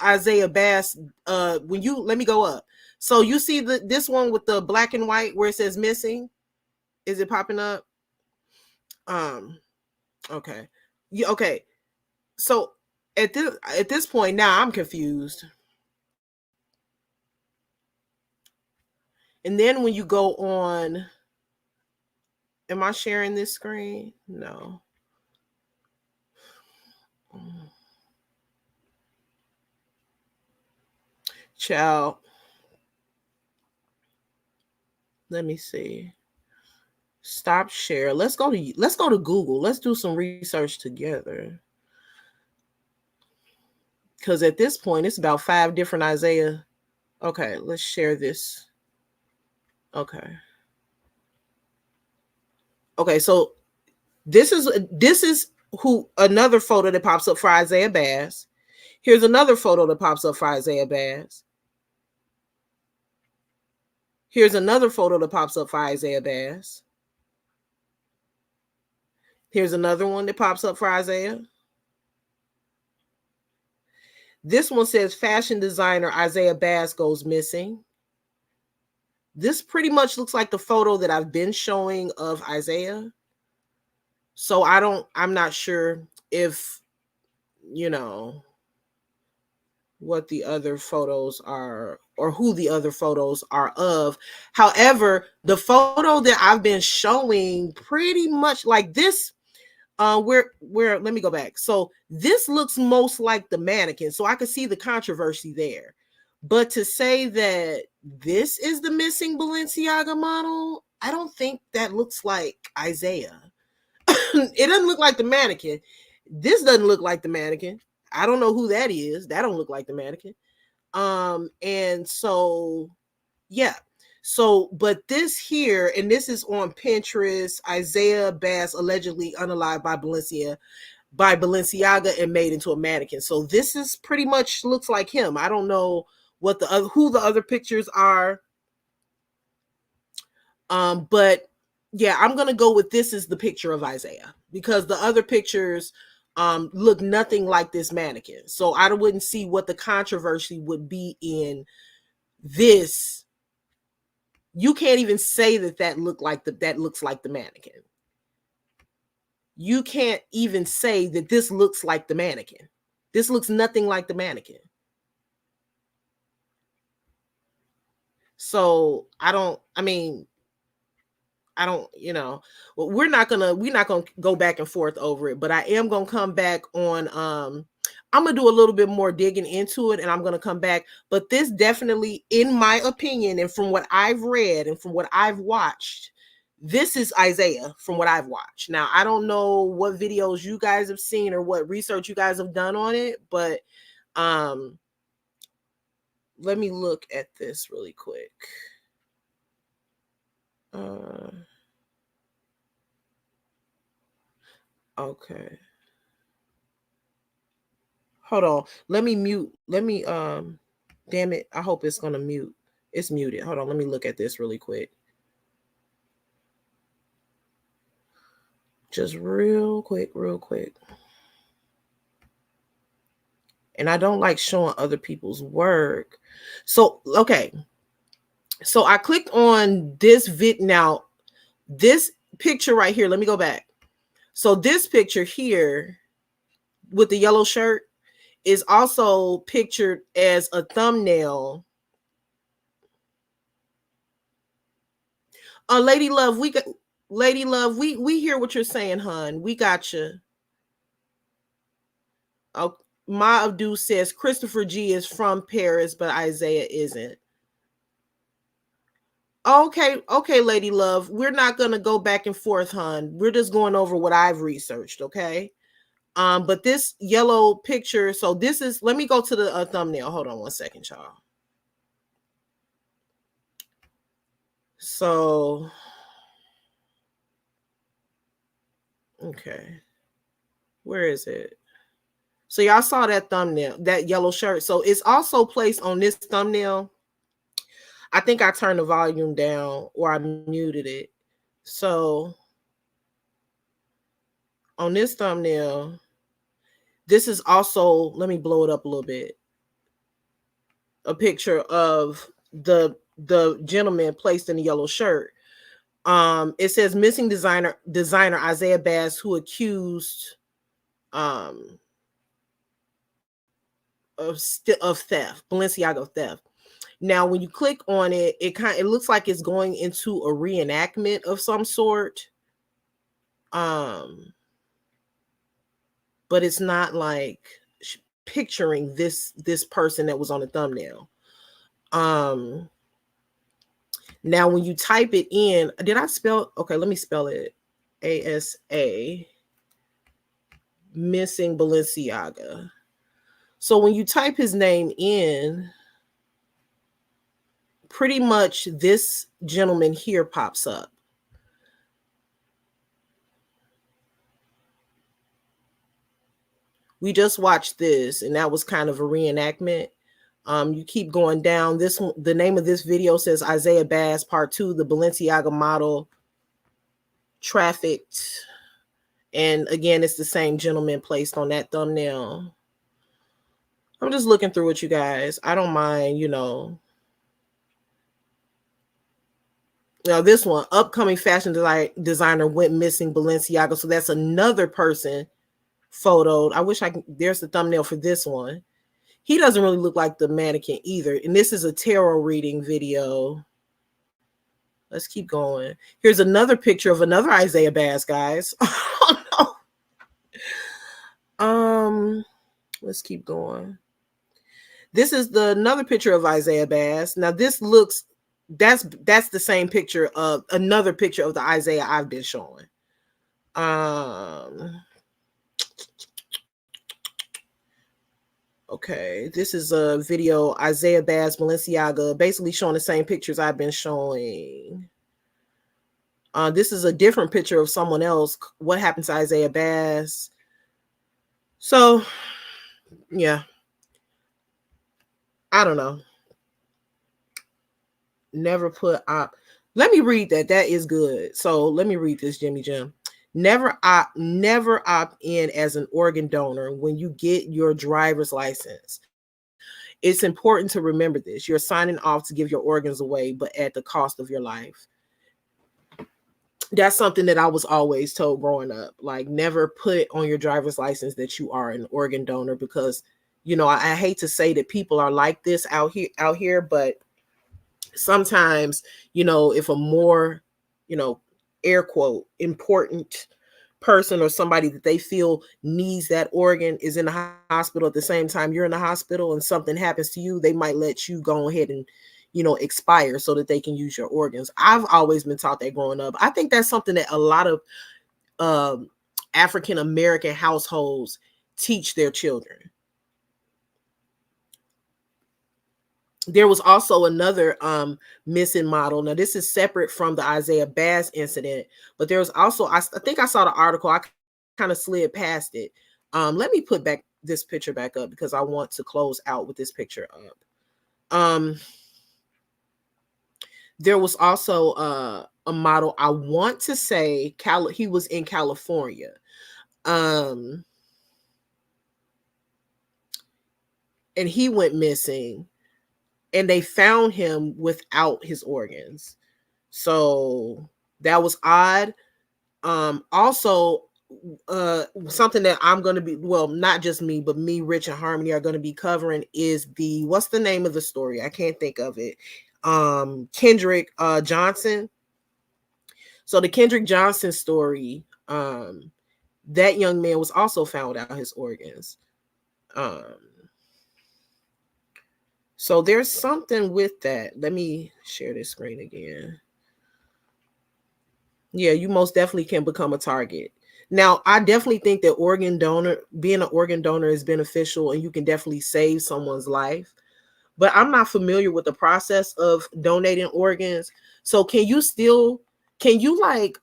Isaiah Bass. When you let me go up. So you see this one with the black and white where it says missing. Is it popping up? Okay. Yeah, okay. So at this point now I'm confused. And then when you go on, am I sharing this screen? No. Child. Let me see. Stop share. Let's go to Google. Let's do some research together. Because at this point, it's about 5 different Isaiah. Okay, let's share this. Okay. Okay, so this is who another photo that pops up for Isaiah Bass. Here's another photo that pops up for Isaiah Bass. Here's another photo that pops up for Isaiah Bass. Here's another one that pops up for Isaiah. This one says fashion designer Isaiah Bass goes missing. This pretty much looks like the photo that I've been showing of Isaiah. So I'm not sure if, what the other photos are or who the other photos are of. However, the photo that I've been showing pretty much like this, where let me go back. So this looks most like the mannequin. So I could see the controversy there. But to say that this is the missing Balenciaga model, I don't think that looks like Isaiah. It doesn't look like the mannequin. This doesn't look like the mannequin. I don't know who that is. That don't look like the mannequin. And so, yeah. So, but this here, and this is on Pinterest, Isaiah Bass allegedly unalived by Balenciaga and made into a mannequin. So this is pretty much looks like him. I don't know who the other pictures are. But yeah, I'm gonna go with this is the picture of Isaiah because the other pictures look nothing like this mannequin. So I wouldn't see what the controversy would be in this. You can't even say that looks like the mannequin. You can't even say that this looks like the mannequin. This looks nothing like the mannequin. So we're not gonna go back and forth over it, but I am gonna come back on I'm gonna do a little bit more digging into it and I'm gonna come back. But this definitely, in my opinion, and from what I've read and from what I've watched, this is Isaiah from what I've watched. Now, I don't know what videos you guys have seen or what research you guys have done on it, but let me look at this really quick. Okay. Hold on. Let me mute. Damn it. I hope it's gonna mute. It's muted. Hold on. Let me look at this really quick. Just real quick. And I don't like showing other people's work. So, okay. So I clicked on this now. This picture right here. Let me go back. So this picture here with the yellow shirt is also pictured as a thumbnail. Lady Love, we hear what you're saying, hun. We got you. Oh, Ma Abdul says Christopher G is from Paris, but Isaiah isn't. Okay, Lady Love. We're not gonna go back and forth, hun. We're just going over what I've researched, okay? But this yellow picture, so this is, let me go to the thumbnail. Hold on one second, y'all. So, okay. Where is it? So y'all saw that thumbnail, that yellow shirt. So it's also placed on this thumbnail. I think I turned the volume down or I muted it. So on this thumbnail, this is also, let me blow it up a little bit, a picture of the gentleman placed in the yellow shirt. It says missing designer Isaiah Bass, who accused of theft, Balenciaga theft. Now, when you click on it, it looks like it's going into a reenactment of some sort. But it's not like picturing this person that was on the thumbnail. Now, when you type it in, did I spell? Okay, let me spell it. ASA missing Balenciaga. So when you type his name in, pretty much this gentleman here pops up. We just watched this, and that was kind of a reenactment. You keep going down. This one, the name of this video says Isaiah Bass Part 2, the Balenciaga model trafficked. And again, it's the same gentleman placed on that thumbnail. I'm just looking through it, you guys. I don't mind, Now this one, upcoming fashion designer went missing Balenciaga. So that's another person photoed. I wish I could. There's the thumbnail for this one. He doesn't really look like the mannequin either. And this is a tarot reading video. Let's keep going. Here's another picture of another Isaiah Bass, guys. Oh, no. Let's keep going. This is another picture of Isaiah Bass. Now this looks, that's the same picture of another picture of the Isaiah I've been showing. Okay, this is a video, Isaiah Bass, Balenciaga, basically showing the same pictures I've been showing. This is a different picture of someone else. What happened to Isaiah Bass? So, yeah. I don't know. Never put op. Let me read that. That is good. So let me read this, Jimmy Jim. Never opt in as an organ donor when you get your driver's license. It's important to remember this. You're signing off to give your organs away, but at the cost of your life. That's something that I was always told growing up. Like, never put on your driver's license that you are an organ donor, because, I hate to say that people are like this out here, but sometimes, if a more, air quote, important person or somebody that they feel needs that organ is in the hospital at the same time you're in the hospital and something happens to you, they might let you go ahead and, expire so that they can use your organs. I've always been taught that growing up. I think that's something that a lot of African American households teach their children. There was also another missing model. Now, this is separate from the Isaiah Bass incident, but there was also, I think I saw the article. I kind of slid past it. Let me put back this picture back up because I want to close out with this picture up. There was also a model, I want to say, he was in California. And he went missing. And they found him without his organs. So that was odd. Also, something that I'm going to be, well, not just me, but me, Rich, and Harmony are going to be covering is what's the name of the story? I can't think of it. Kendrick Johnson. So the Kendrick Johnson story, that young man was also found without his organs. So there's something with that. Let me share this screen again. Yeah, you most definitely can become a target. Now, I definitely think that being an organ donor is beneficial and you can definitely save someone's life. But I'm not familiar with the process of donating organs. So can you like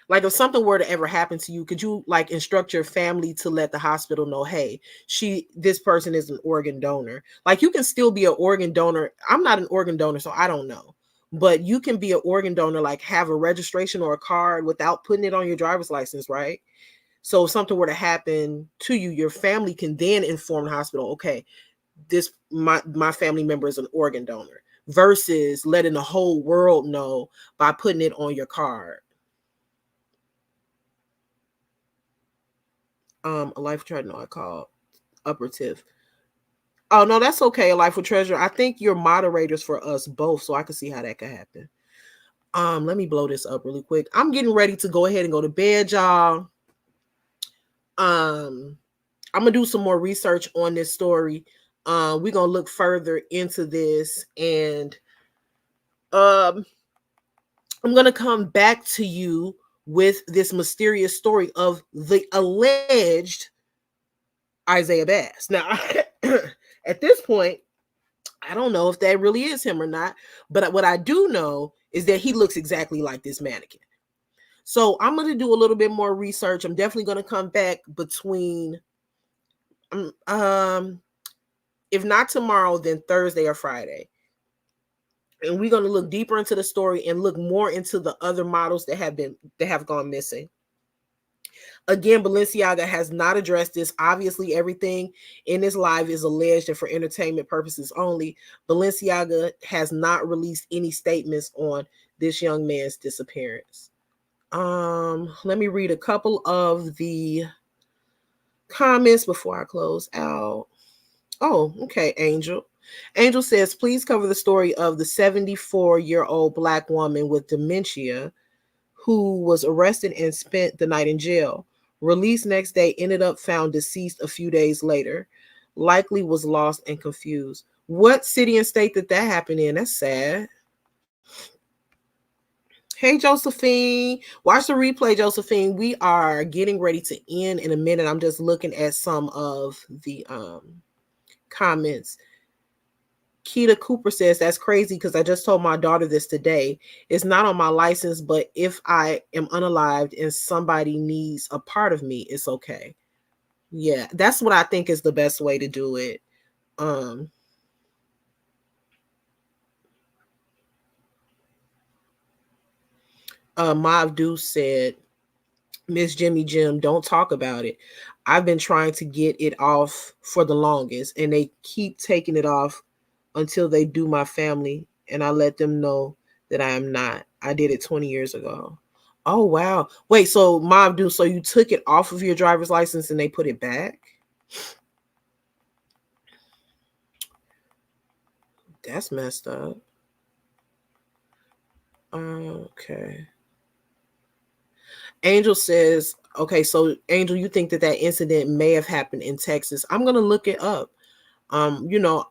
if something were to ever happen to you, could you like instruct your family to let the hospital know, hey, this person is an organ donor? Like, you can still be an organ donor. I'm not an organ donor, so I don't know. But you can be an organ donor, like have a registration or a card without putting it on your driver's license, right? So if something were to happen to you, your family can then inform the hospital, okay, my family member is an organ donor, versus letting the whole world know by putting it on your card. A life treasure, no, I called operative. Oh no, that's okay. A life with treasure. I think you're moderators for us both, so I can see how that could happen. Let me blow this up really quick. I'm getting ready to go ahead and go to bed, y'all. I'm gonna do some more research on this story. We're gonna look further into this, and um I'm going to come back to you with this mysterious story of the alleged Isaiah Bass. Now, at this point, I don't know if that really is him or not, but what I do know is that he looks exactly like this mannequin. So I'm going to do a little bit more research. I'm definitely going to come back between, if not tomorrow, then Thursday or Friday. And we're going to look deeper into the story and look more into the other models that have gone missing. Again, Balenciaga has not addressed this. Obviously, everything in this live is alleged and for entertainment purposes only. Balenciaga has not released any statements on this young man's disappearance. Let me read a couple of the comments before I close out. Oh, okay, Angel. Angel says, please cover the story of the 74-year-old Black woman with dementia who was arrested and spent the night in jail. Released next day, ended up found deceased a few days later. Likely was lost and confused. What city and state did that happen in? That's sad. Hey, Josephine. Watch the replay, Josephine. We are getting ready to end in a minute. I'm just looking at some of the comments. Keita Cooper says, that's crazy because I just told my daughter this today. It's not on my license, but if I am unalived and somebody needs a part of me, it's okay. Yeah, that's what I think is the best way to do it. Mav Deuce said, Miss Jimmy Jim, don't talk about it. I've been trying to get it off for the longest, and they keep taking it off until they do my family, and I let them know that I am not. I did it 20 years ago. Oh, wow. Wait, so Mom, so you took it off of your driver's license and they put it back? That's messed up. Okay. Angel says, okay, so Angel, you think that that incident may have happened in Texas? I'm going to look it up. You know,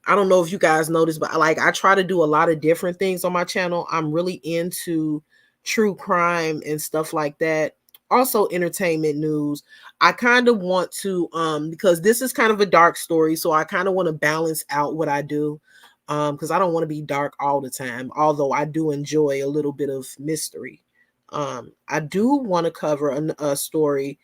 I don't know if you guys noticed, but I try to do a lot of different things on my channel. I'm really into true crime and stuff like that. Also entertainment news. I kind of want to, because this is kind of a dark story, so I kind of want to balance out what I do. Because I don't want to be dark all the time, although I do enjoy a little bit of mystery. I do want to cover a story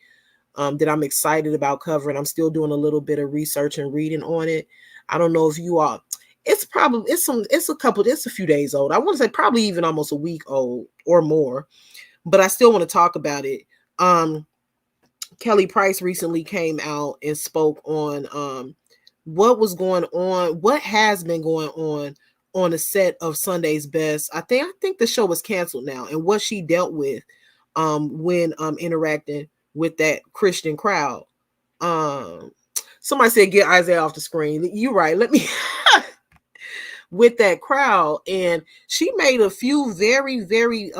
that I'm excited about covering. I'm still doing a little bit of research and reading on it. I don't know if you all, it's a few days old. I want to say probably even almost a week old or more, but I still want to talk about it. Kelly Price recently came out and spoke on what was going on, what has been going on the set of Sunday's Best. I think the show was canceled now, and what she dealt with when interacting with that Christian crowd. Somebody said get Isaiah off the screen. You're right. Let me with that crowd, and she made a few very, very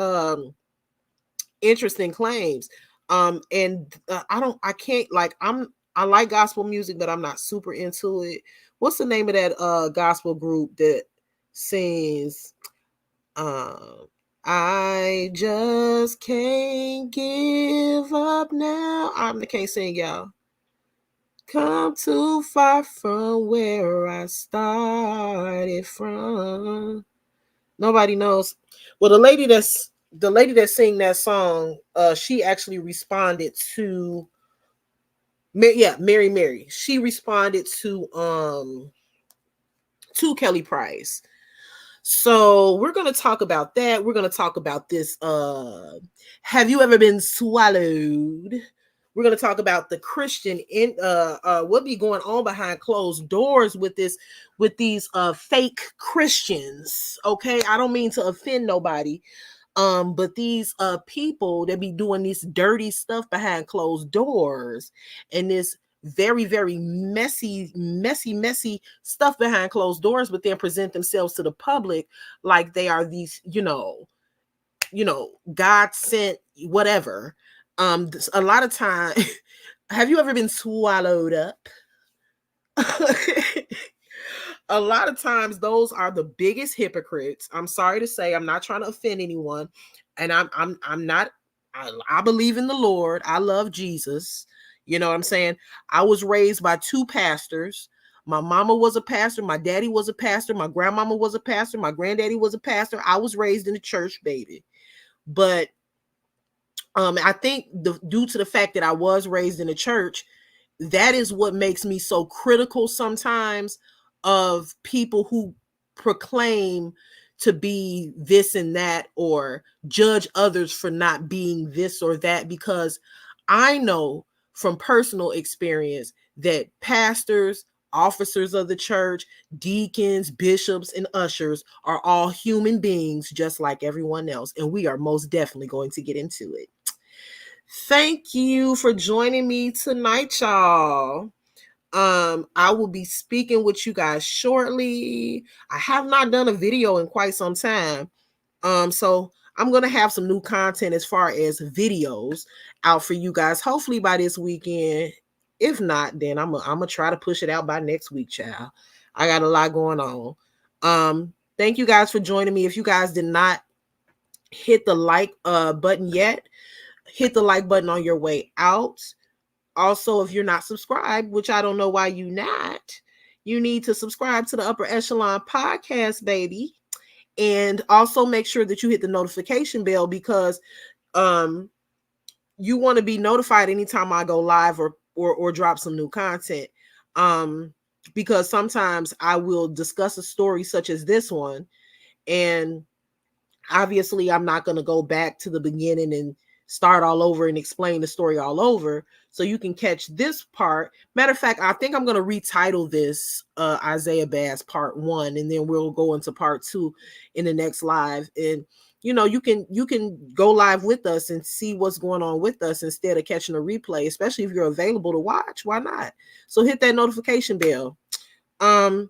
interesting claims. And I like gospel music, but I'm not super into it. What's the name of that gospel group that sings I just can't give up now? I can't sing, y'all. Come too far from where I started from. Nobody knows. Well, the lady that sang that song, she actually responded to Mary. She responded to Kelly Price. So we're going to talk about that. We're going to talk about this. Have you ever been swallowed? We're going to talk about the Christian in what be going on behind closed doors with these fake Christians. Okay, I don't mean to offend nobody, but these people that be doing this dirty stuff behind closed doors and this very, very messy stuff behind closed doors, but then present themselves to the public like they are these, God sent whatever. A lot of time, have you ever been swallowed up? A lot of times those are the biggest hypocrites. I'm sorry to say, I'm not trying to offend anyone, and I'm not. I believe in the Lord. I love Jesus. You know what I'm saying? I was raised by two pastors. My mama was a pastor, my daddy was a pastor, my grandmama was a pastor, my granddaddy was a pastor. I was raised in the church, baby. But I think due to the fact that I was raised in the church, that is what makes me so critical sometimes of people who proclaim to be this and that, or judge others for not being this or that, because I know from personal experience that pastors, officers of the church, deacons, bishops, and ushers are all human beings just like everyone else, and we are most definitely going to get into it. Thank you for joining me tonight, y'all. I will be speaking with you guys shortly. I have not done a video in quite some time. So I'm gonna have some new content as far as videos out for you guys, hopefully by this weekend. If not, then I'm gonna try to push it out by next week, child. I got a lot going on. Thank you guys for joining me. If you guys did not hit the like button yet, hit the like button on your way out. Also, if you're not subscribed, which I don't know why you not, you need to subscribe to the Upper Echelon Podcast, baby. And also make sure that you hit the notification bell, because you want to be notified anytime I go live or drop some new content. Because sometimes I will discuss a story such as this one, and obviously I'm not going to go back to the beginning and start all over and explain the story all over, so you can catch this part. Matter of fact, I think I'm going to retitle this Isaiah Bass part 1, and then we'll go into part 2 in the next live. And you can go live with us and see what's going on with us instead of catching a replay, especially if you're available to watch. Why not? So hit that notification bell. Also,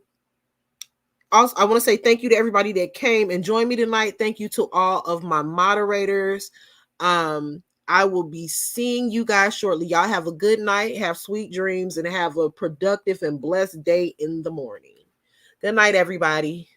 I want to say thank you to everybody that came and joined me tonight. Thank you to all of my moderators. I will be seeing you guys shortly. Y'all have a good night, have sweet dreams, and have a productive and blessed day in the morning. Good night, everybody.